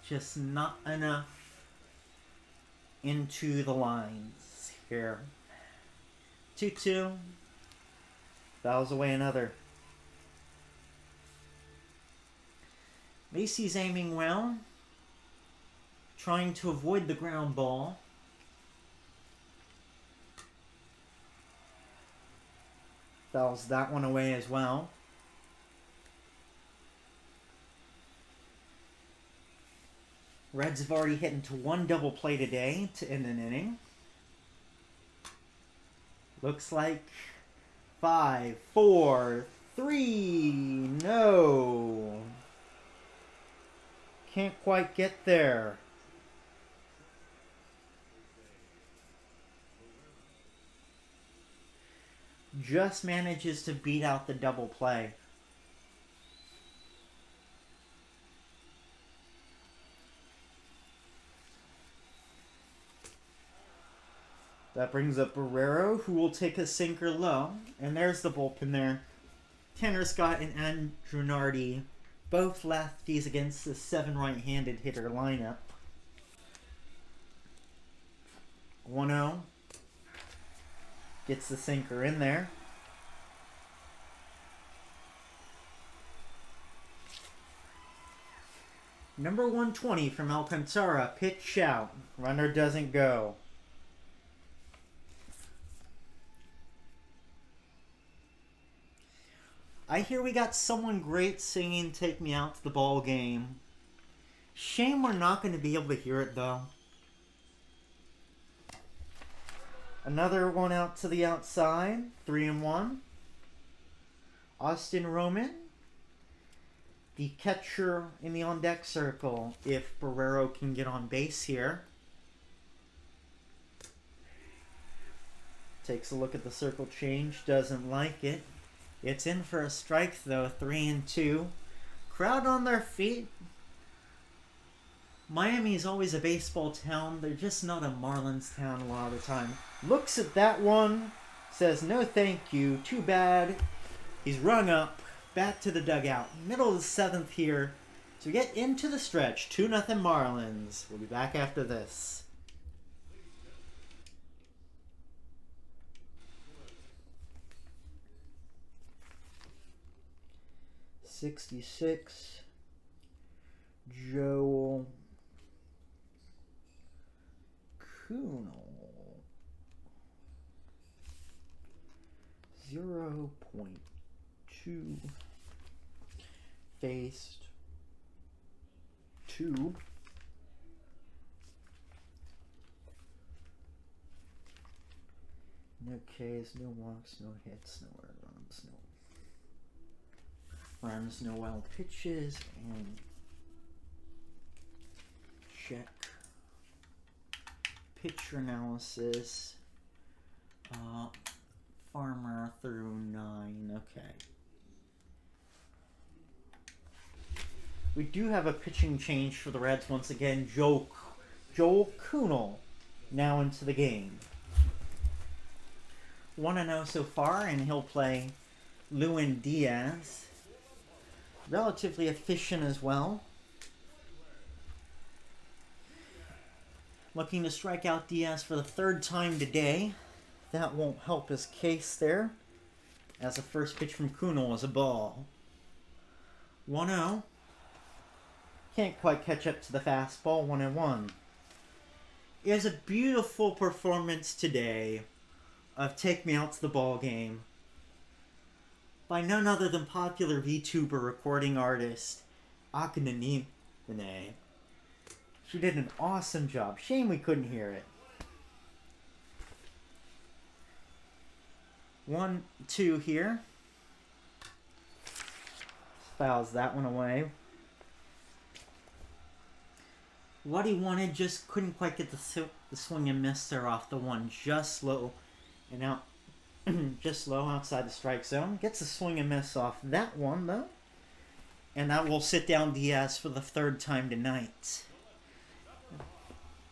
just not enough into the lines here. 2-2. Fouls away another. Macy's aiming well. Trying to avoid the ground ball. Fouls that one away as well. Reds have already hit into 1 double play today to end an inning. Looks like 5, 4, 3, no. Can't quite get there. Just manages to beat out the double play. That brings up Barrero, who will take a sinker low. And there's the bullpen there. Tanner Scott and Andrew Nardi, both lefties against the 7 right-handed hitter lineup. 1-0. Gets the sinker in there. Number 120 from Alcantara. Pitch out. Runner doesn't go. I hear we got someone great singing Take Me Out to the Ball Game. Shame we're not going to be able to hear it, though. Another one out to the outside. 3-1. Austin Roman, the catcher in the on-deck circle, if Barrero can get on base here. Takes a look at the circle change. Doesn't like it. It's in for a strike, though. 3-2. Crowd on their feet. Miami is always a baseball town. They're just not a Marlins town a lot of the time. Looks at that one. Says, no thank you. Too bad. He's rung up. Back to the dugout. Middle of the 7th here. So we get into the stretch. 2-0 Marlins. We'll be back after this. 66. Joel Kuhnel. 0.2. Faced 2. No Ks, no walks, no hits, no runs, no wild pitches, and check pitcher analysis. Farmer through 9. Okay. We do have a pitching change for the Reds once again. Joel Kuhnel now into the game. 1-0 so far, and he'll play Lewin Diaz. Relatively efficient as well. Looking to strike out Diaz for the third time today. That won't help his case there, as the first pitch from Kuhnel is a ball. 1-0. Can't quite catch up to the fastball. 1-1. It was a beautiful performance today of Take Me Out to the Ball Game by none other than popular VTuber recording artist Akane. She did an awesome job. Shame we couldn't hear it. 1-2 here. Fouls that one away. What he wanted, just couldn't quite get the swing and miss there off the one. Just low and out. Just low outside the strike zone. Gets a swing and miss off that one, though. And that will sit down Diaz for the third time tonight.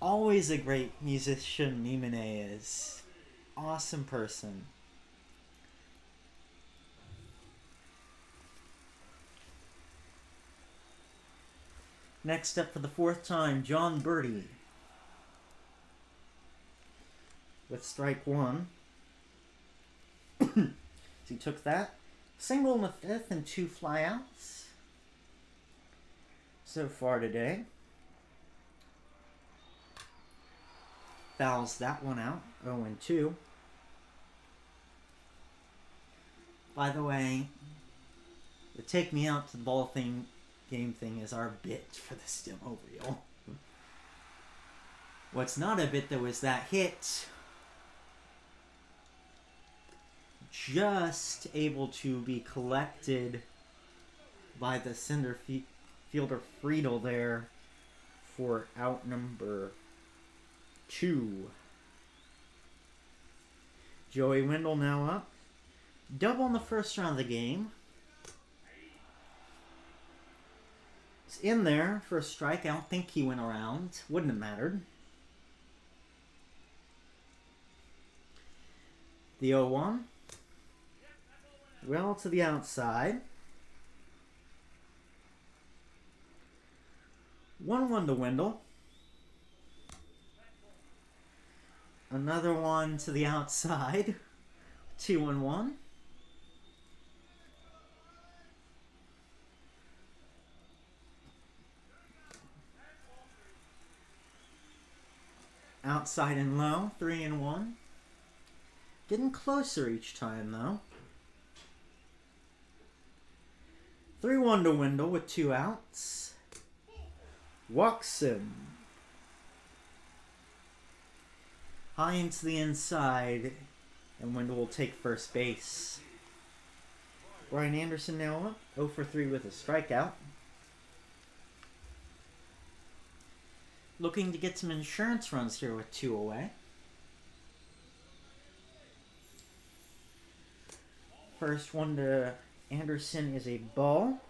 Always a great musician, Mimine is. Awesome person. Next up for the fourth time, John Birdie. With strike one. So he took that. Single in the fifth and 2 flyouts so far today. Fouls that one out. 0-2. By the way, the Take Me Out to the Ball game thing is our bit for this demo reel. What's not a bit, though, is that hit. Just able to be collected by the center fielder Friedel there for out number 2. Joey Wendell now up. Double in the first round of the game. It's in there for a strike. I don't think he went around. Wouldn't have mattered. The 0-1. Well to the outside. 1-1 to Wendell. Another one to the outside. 2-1. Outside and low. 3-1. Getting closer each time, though. 3-1 to Wendell with 2 outs. Walks him. High into the inside, and Wendell will take first base. Brian Anderson now up. 0 for 3 with a strikeout. Looking to get some insurance runs here with 2 away. First one to Anderson is a ball.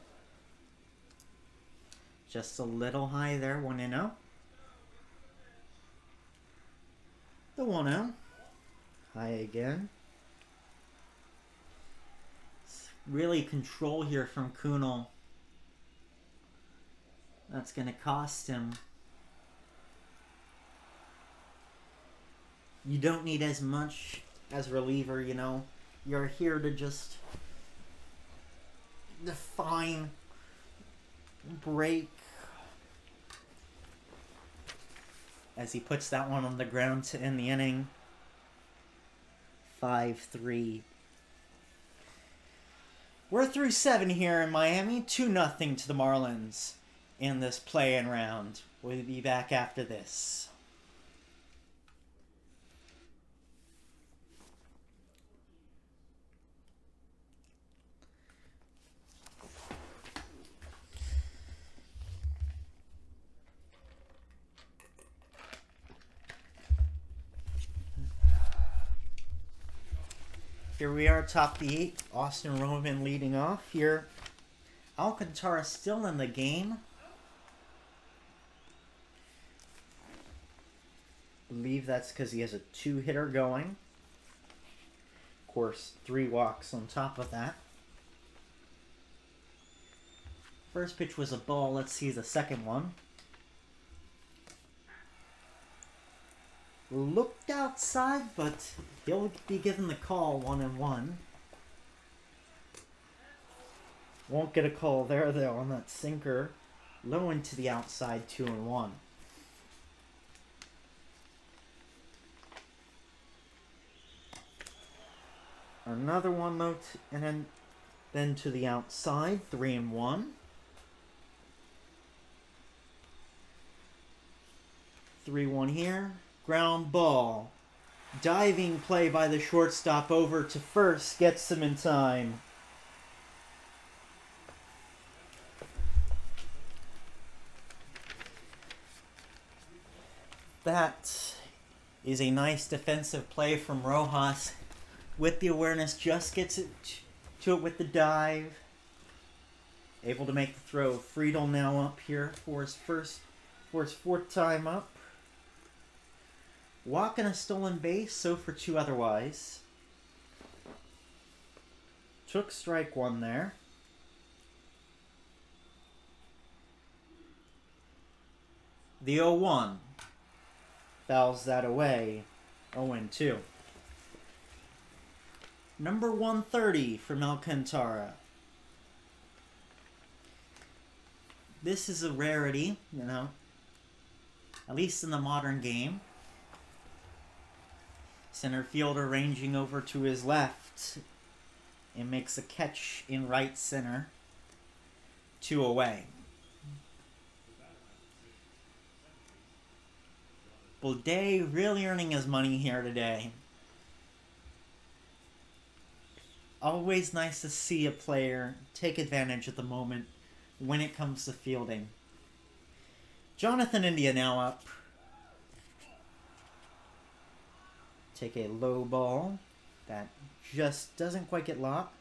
Just a little high there, 1-0. The 1-0. High again. It's really control here from Kuhnel. That's going to cost him. You don't need as much as reliever, you know. You're here to just define, break. As he puts that one on the ground to end the inning. 5-3. We're through 7 here in Miami. 2-0 to the Marlins in this play-in round. We'll be back after this. Here we are, top of the 8th. Austin Roman leading off here Alcantara still in the game. I believe that's because he has a 2-hitter going. Of course, 3 walks on top of that. First pitch was a ball. Let's see the second one. Looked outside, but he'll be given the call 1-1. Won't get a call there, though, on that sinker. Low into the outside, 2-1. Another one, though, and then to the outside, 3-1. 3-1 here. Ground ball. Diving play by the shortstop over to first. Gets him in time. That is a nice defensive play from Rojas. With the awareness, just gets it to it with the dive. Able to make the throw. Friedel now up here for his 4th time up. Walk and a stolen base, so for 2 otherwise. Took strike 1 there. The 0-1. Fouls that away. 0-2. Number 130 from Alcantara. This is a rarity, you know. At least in the modern game. Center fielder ranging over to his left and makes a catch in right center. 2 away. Boudet really earning his money here today. Always nice to see a player take advantage of the moment when it comes to fielding. Jonathan India now up. Take a low ball that just doesn't quite get blocked.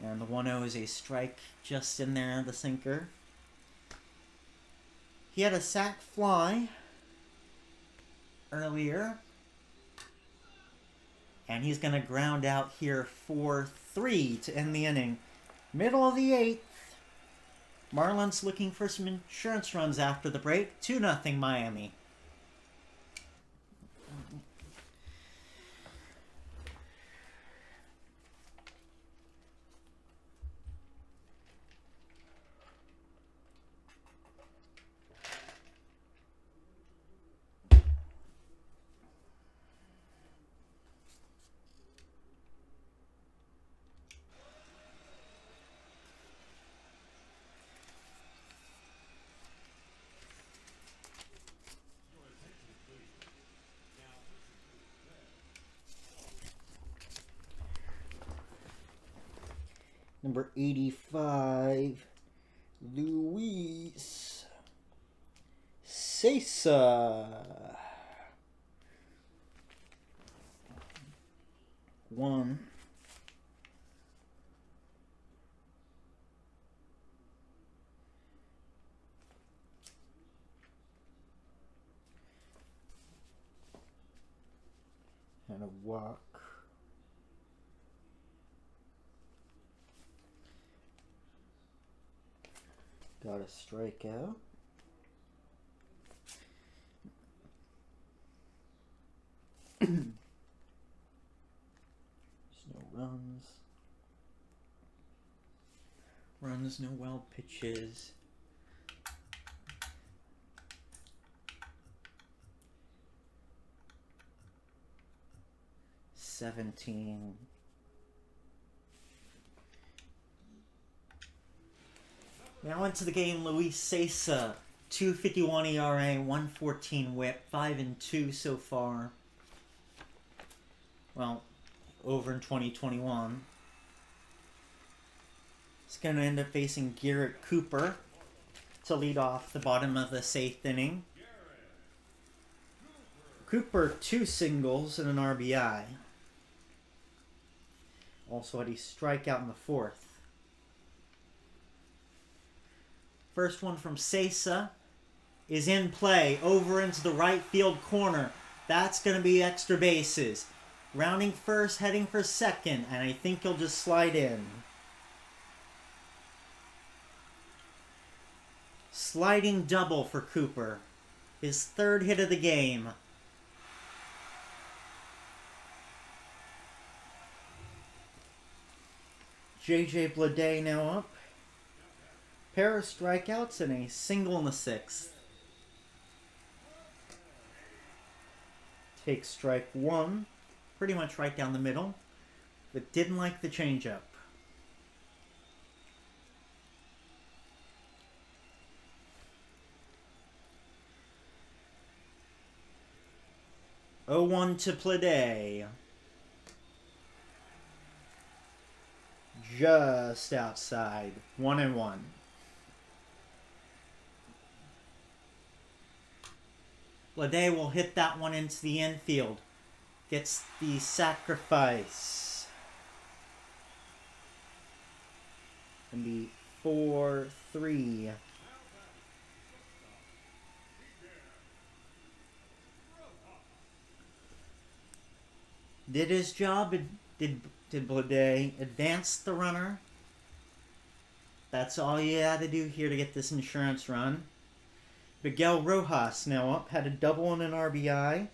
And the 1-0 is a strike just in there, the sinker. He had a sac fly earlier. And he's going to ground out here for 3 to end the inning. Middle of the 8th. Marlins looking for some insurance runs after the break. 2-0 Miami. Number 85, Luis Cesa. 1. And a walk. Got a strikeout. There's no runs. No wild pitches. $17. Now into the game, Luis Cesa, 2.51 ERA, 1.14 WHIP, 5-2 so far. Well, over in 2021. He's going to end up facing Garrett Cooper to lead off the bottom of this 8th inning. Cooper, 2 singles and an RBI. Also had a strikeout in the 4th. First one from Sesa is in play, over into the right field corner. That's going to be extra bases. Rounding first, heading for second, and I think he'll just slide in. Sliding double for Cooper. His 3rd hit of the game. J.J. Bleday now up. Pair of strikeouts and a single in the 6th. Takes strike 1. Pretty much right down the middle. But didn't like the changeup. Oh, 1 to Bleday. Just outside. 1-1. Bleday will hit that one into the infield. Gets the sacrifice. Gonna be 4-3. Did his job. Did Bleday advance the runner? That's all you had to do here to get this insurance run. Miguel Rojas now up. Had a double and an RBI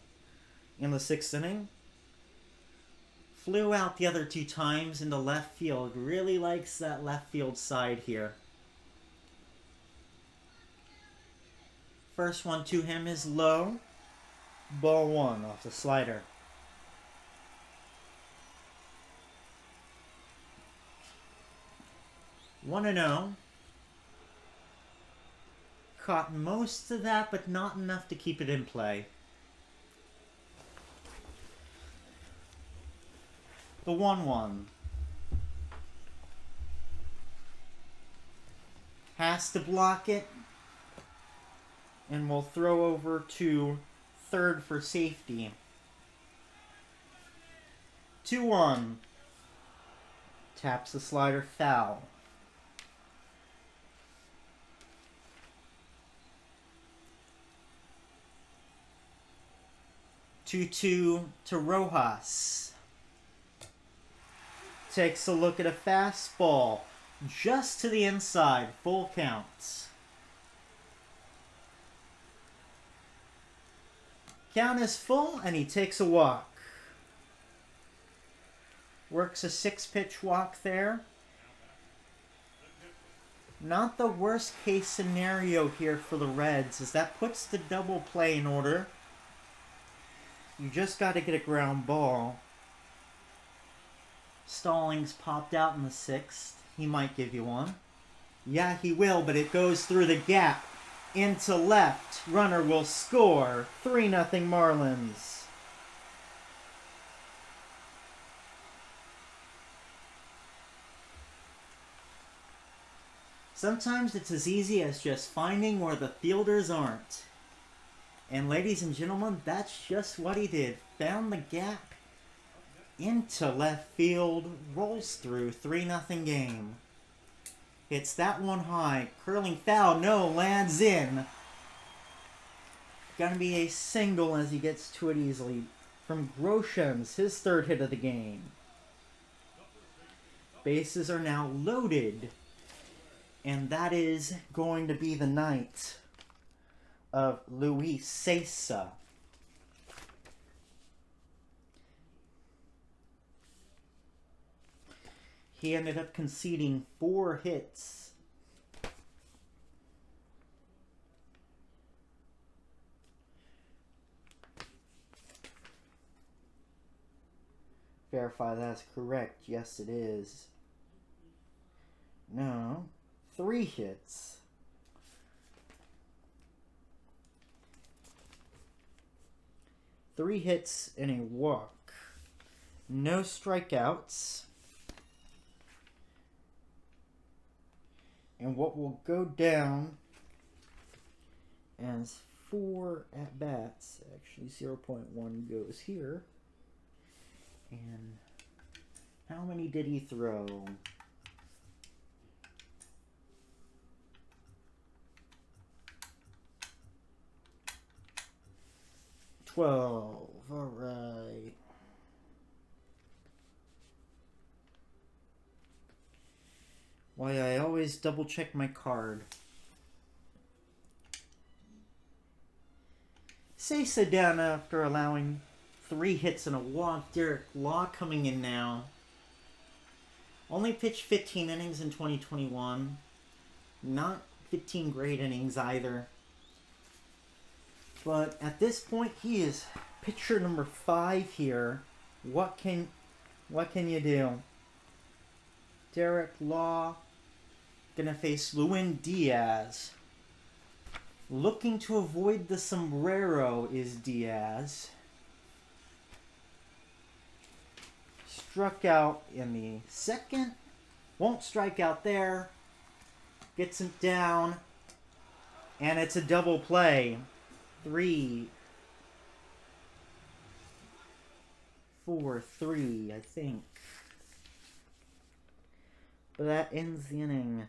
in the 6th inning. Flew out the other 2 times into left field. Really likes that left field side here. First one to him is low. Ball 1 off the slider. 1-0. Caught most of that, but not enough to keep it in play. The 1-1. Has to block it. And will throw over to 3rd for safety. 2-1. Taps the slider foul. 2-2 to Rojas. Takes a look at a fastball. Just to the inside. Full count. Count is full, and he takes a walk. Works a 6-pitch walk there. Not the worst case scenario here for the Reds, as that puts the double play in order. You just got to get a ground ball. Stallings popped out in the 6th. He might give you one. Yeah, he will, but it goes through the gap. Into left. Runner will score. 3-0 Marlins. Sometimes it's as easy as just finding where the fielders aren't. And ladies and gentlemen, that's just what he did. Found the gap into left field. Rolls through. 3-0 game. Hits that one high. Curling foul. No. Lands in. Gonna be a single as he gets to it easily. From Groshans. His 3rd hit of the game. Bases are now loaded. And that is going to be the night of Luis Sesa. He ended up conceding 4 hits. Verify that's correct. Yes, it is. No. 3 hits. Three hits and a walk. No strikeouts. And what will go down as 4 at-bats, actually 0.1 goes here. And How many did he throw? 12. All right. Why, I always double check my card. Sesa down after allowing 3 hits and a walk. Derek Law coming in now. Only pitched 15 innings in 2021. Not 15 great innings either. But at this point, he is pitcher number 5 here. What can you do? Derek Law gonna face Lewin Diaz. Looking to avoid the sombrero is Diaz. Struck out in the second. Won't strike out there. Gets him down. And it's a double play. 3, 4, 3, I think. But that ends the inning.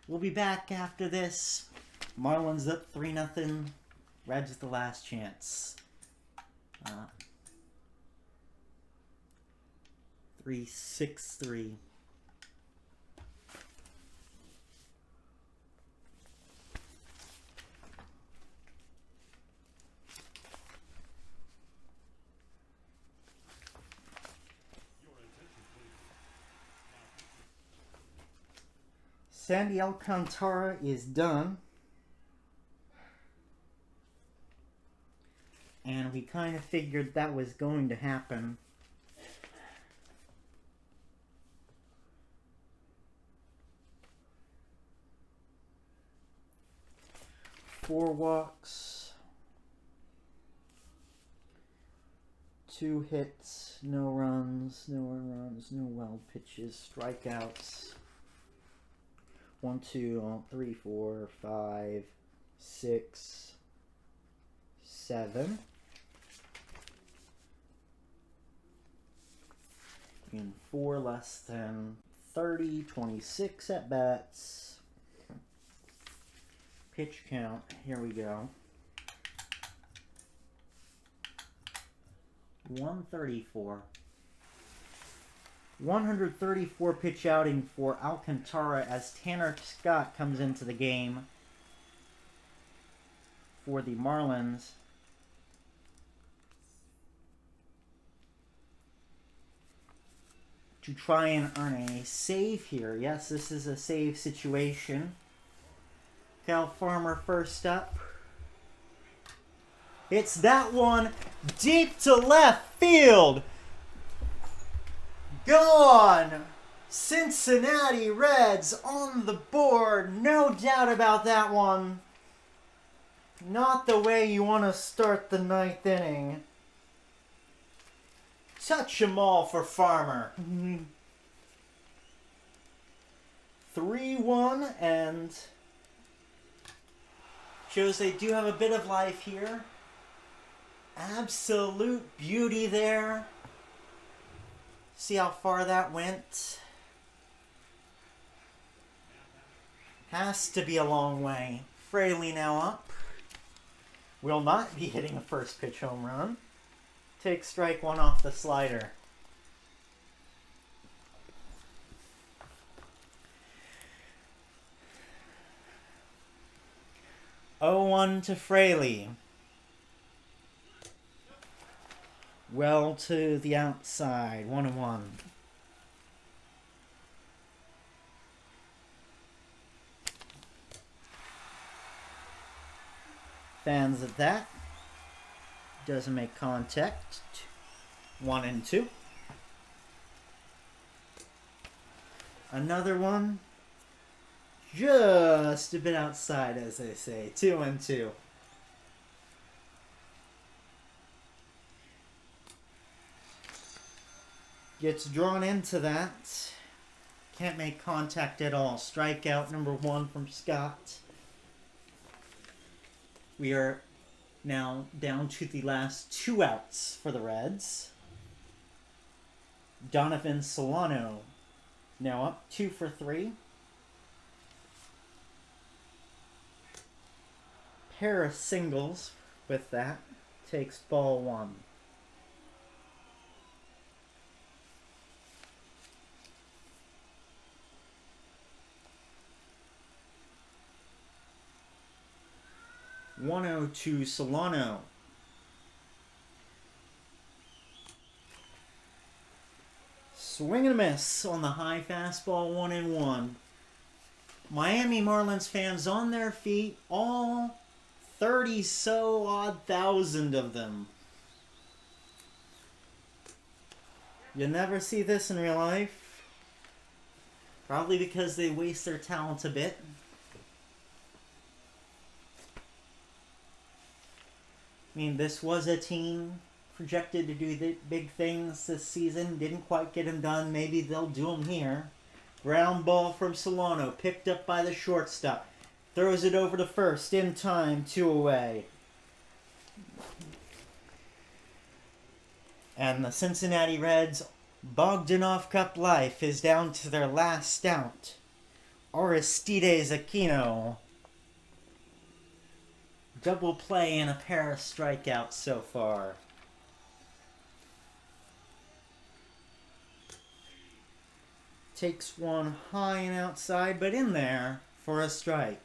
We'll be back after this. Marlins up 3-0. Reds the last chance. 3-6-3. Sandy Alcantara is done. And we kind of figured that was going to happen. Four walks. 2 hits. No runs. No wild pitches. Strikeouts. 1, 2, 3, 4, 5, 6, 7. In 4 less than 30, 26 at bats. Pitch count. Here we go. 134. 134 pitch outing for Alcantara as Tanner Scott comes into the game for the Marlins. To try and earn a save here. Yes, this is a save situation. Cal Farmer first up. It's that one deep to left field. Gone! Cincinnati Reds on the board. No doubt about that one. Not the way you want to start the 9th inning. Touch 'em all for Farmer. 3-1 and shows they do have a bit of life here. Absolute beauty there. See how far that went. Has to be a long way. Fraley now up. Will not be hitting a first pitch home run. Take strike 1 off the slider. Oh, 1 to Fraley. Well to the outside. 1-1. Fans of that. Doesn't make contact. 1-2. Another one. Just a bit outside, as they say. 2-2. Gets drawn into that. Can't make contact at all. Strikeout number 1 from Scott. We are now down to the last 2 outs for the Reds. Donovan Solano now up 2 for 3. Pair of singles with that. Takes ball 1. (102) Solano. Swing and a miss on the high fastball, 1-1. Miami Marlins fans on their feet, all 30-so-odd thousand of them. You never see this in real life. Probably because they waste their talent a bit. I mean, this was a team projected to do the big things this season. Didn't quite get them done. Maybe they'll do them here. Ground ball from Solano. Picked up by the shortstop. Throws it over to first. In time. 2 away. And the Cincinnati Reds' Bogdanoff Cup life is down to their last out. Aristides Aquino. Double play and a pair of strikeouts so far. Takes one high and outside, but in there for a strike.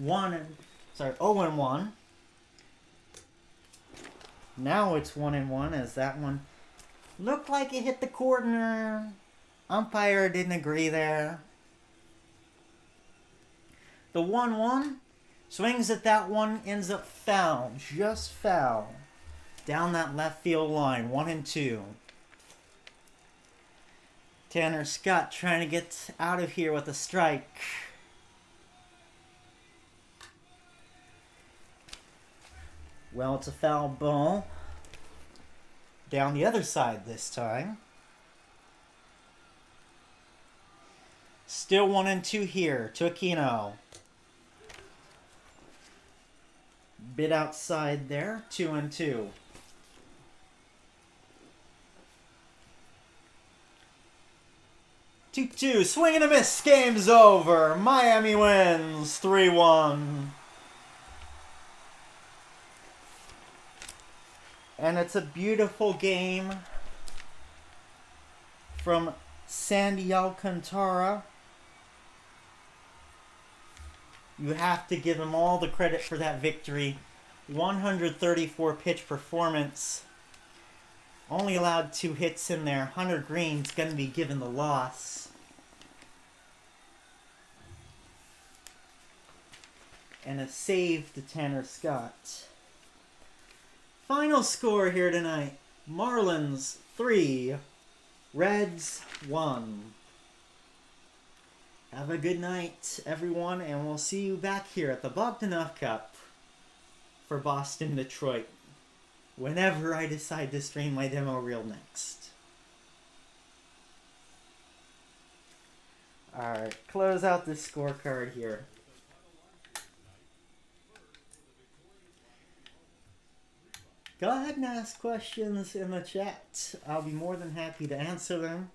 0-1. Now it's 1-1 as that one looked like it hit the corner. Umpire didn't agree there. The 1-1. Swings at that one, ends up foul. Just foul. Down that left field line. 1-2. Tanner Scott trying to get out of here with a strike. Well, it's a foul ball. Down the other side this time. Still 1-2 here to Aquino. Bit outside there. 2-2. Two. Swing and a miss. Game's over. Miami wins 3-1. And it's a beautiful game from Sandy Alcantara. You have to give him all the credit for that victory. 134 pitch performance. Only allowed 2 hits in there. Hunter Green's going to be given the loss. And a save to Tanner Scott. Final score here tonight. Marlins 3, Reds 1. Have a good night, everyone, and we'll see you back here at the Bogdanoff Cup for Boston, Detroit, whenever I decide to stream my demo reel next. Alright, close out this scorecard here. Go ahead and ask questions in the chat. I'll be more than happy to answer them.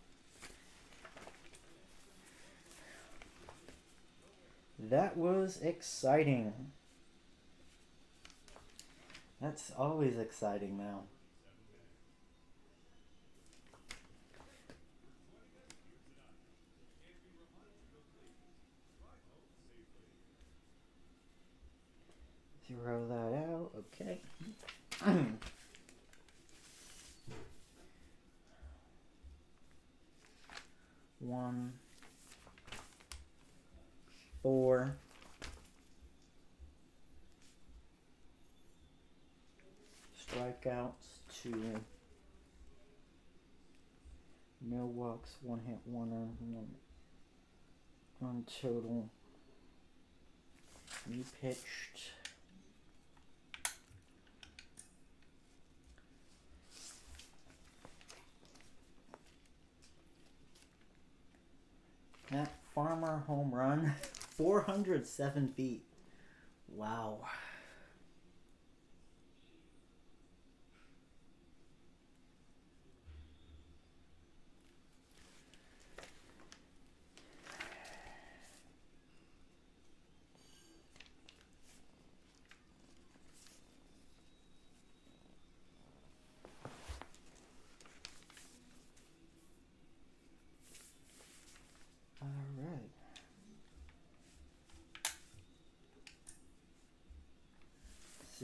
That was exciting. That's always exciting now. Zero that out. Okay. 1, 4, strikeouts 2, no walks, 1 hit, 1 earned, 1 total. You pitched. That Farmer home run, 407 feet. Wow.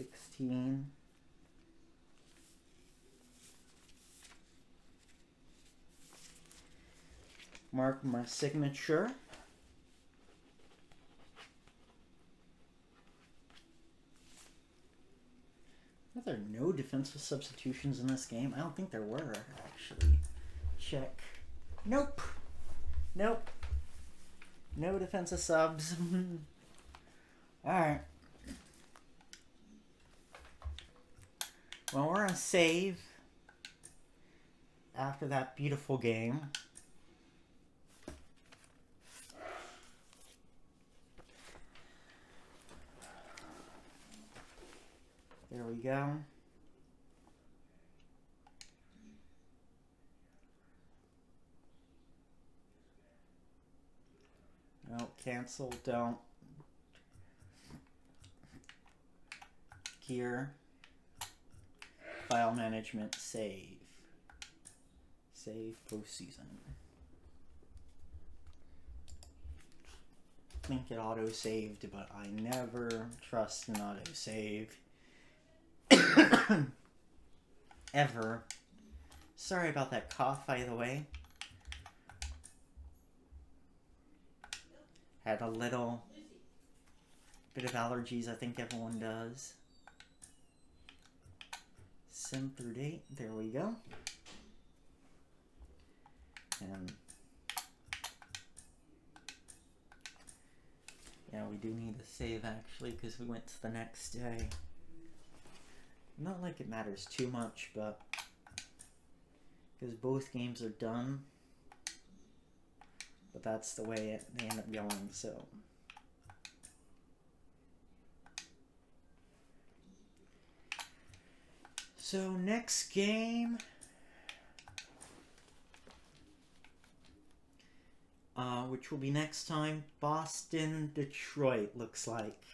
16. Mark my signature. Are there no defensive substitutions in this game? I don't think there were, actually. Check. Nope. Nope. No defensive subs. Alright. Well, we're going to save after that beautiful game. There we go. No, cancel, don't. Gear. File management, save. Save postseason. I think it auto-saved, but I never trust an auto-save. Ever. Sorry about that cough, by the way. Had a little bit of allergies, I think everyone does. Sim through date, there we go. And yeah, we do need to save actually because we went to the next day. Not like it matters too much, but because both games are done. But that's the way they end up going, so. So next game, which will be next time, Boston, Detroit, looks like.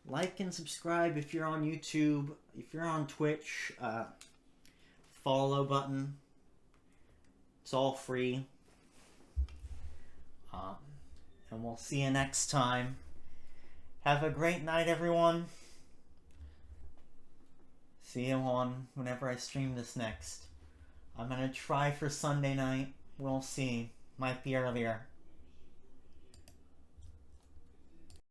Like and subscribe if you're on YouTube. If you're on Twitch, follow button. It's all free. And we'll see you next time. Have a great night, everyone. See you on whenever I stream this next. I'm going to try for Sunday night. We'll see. Might be earlier.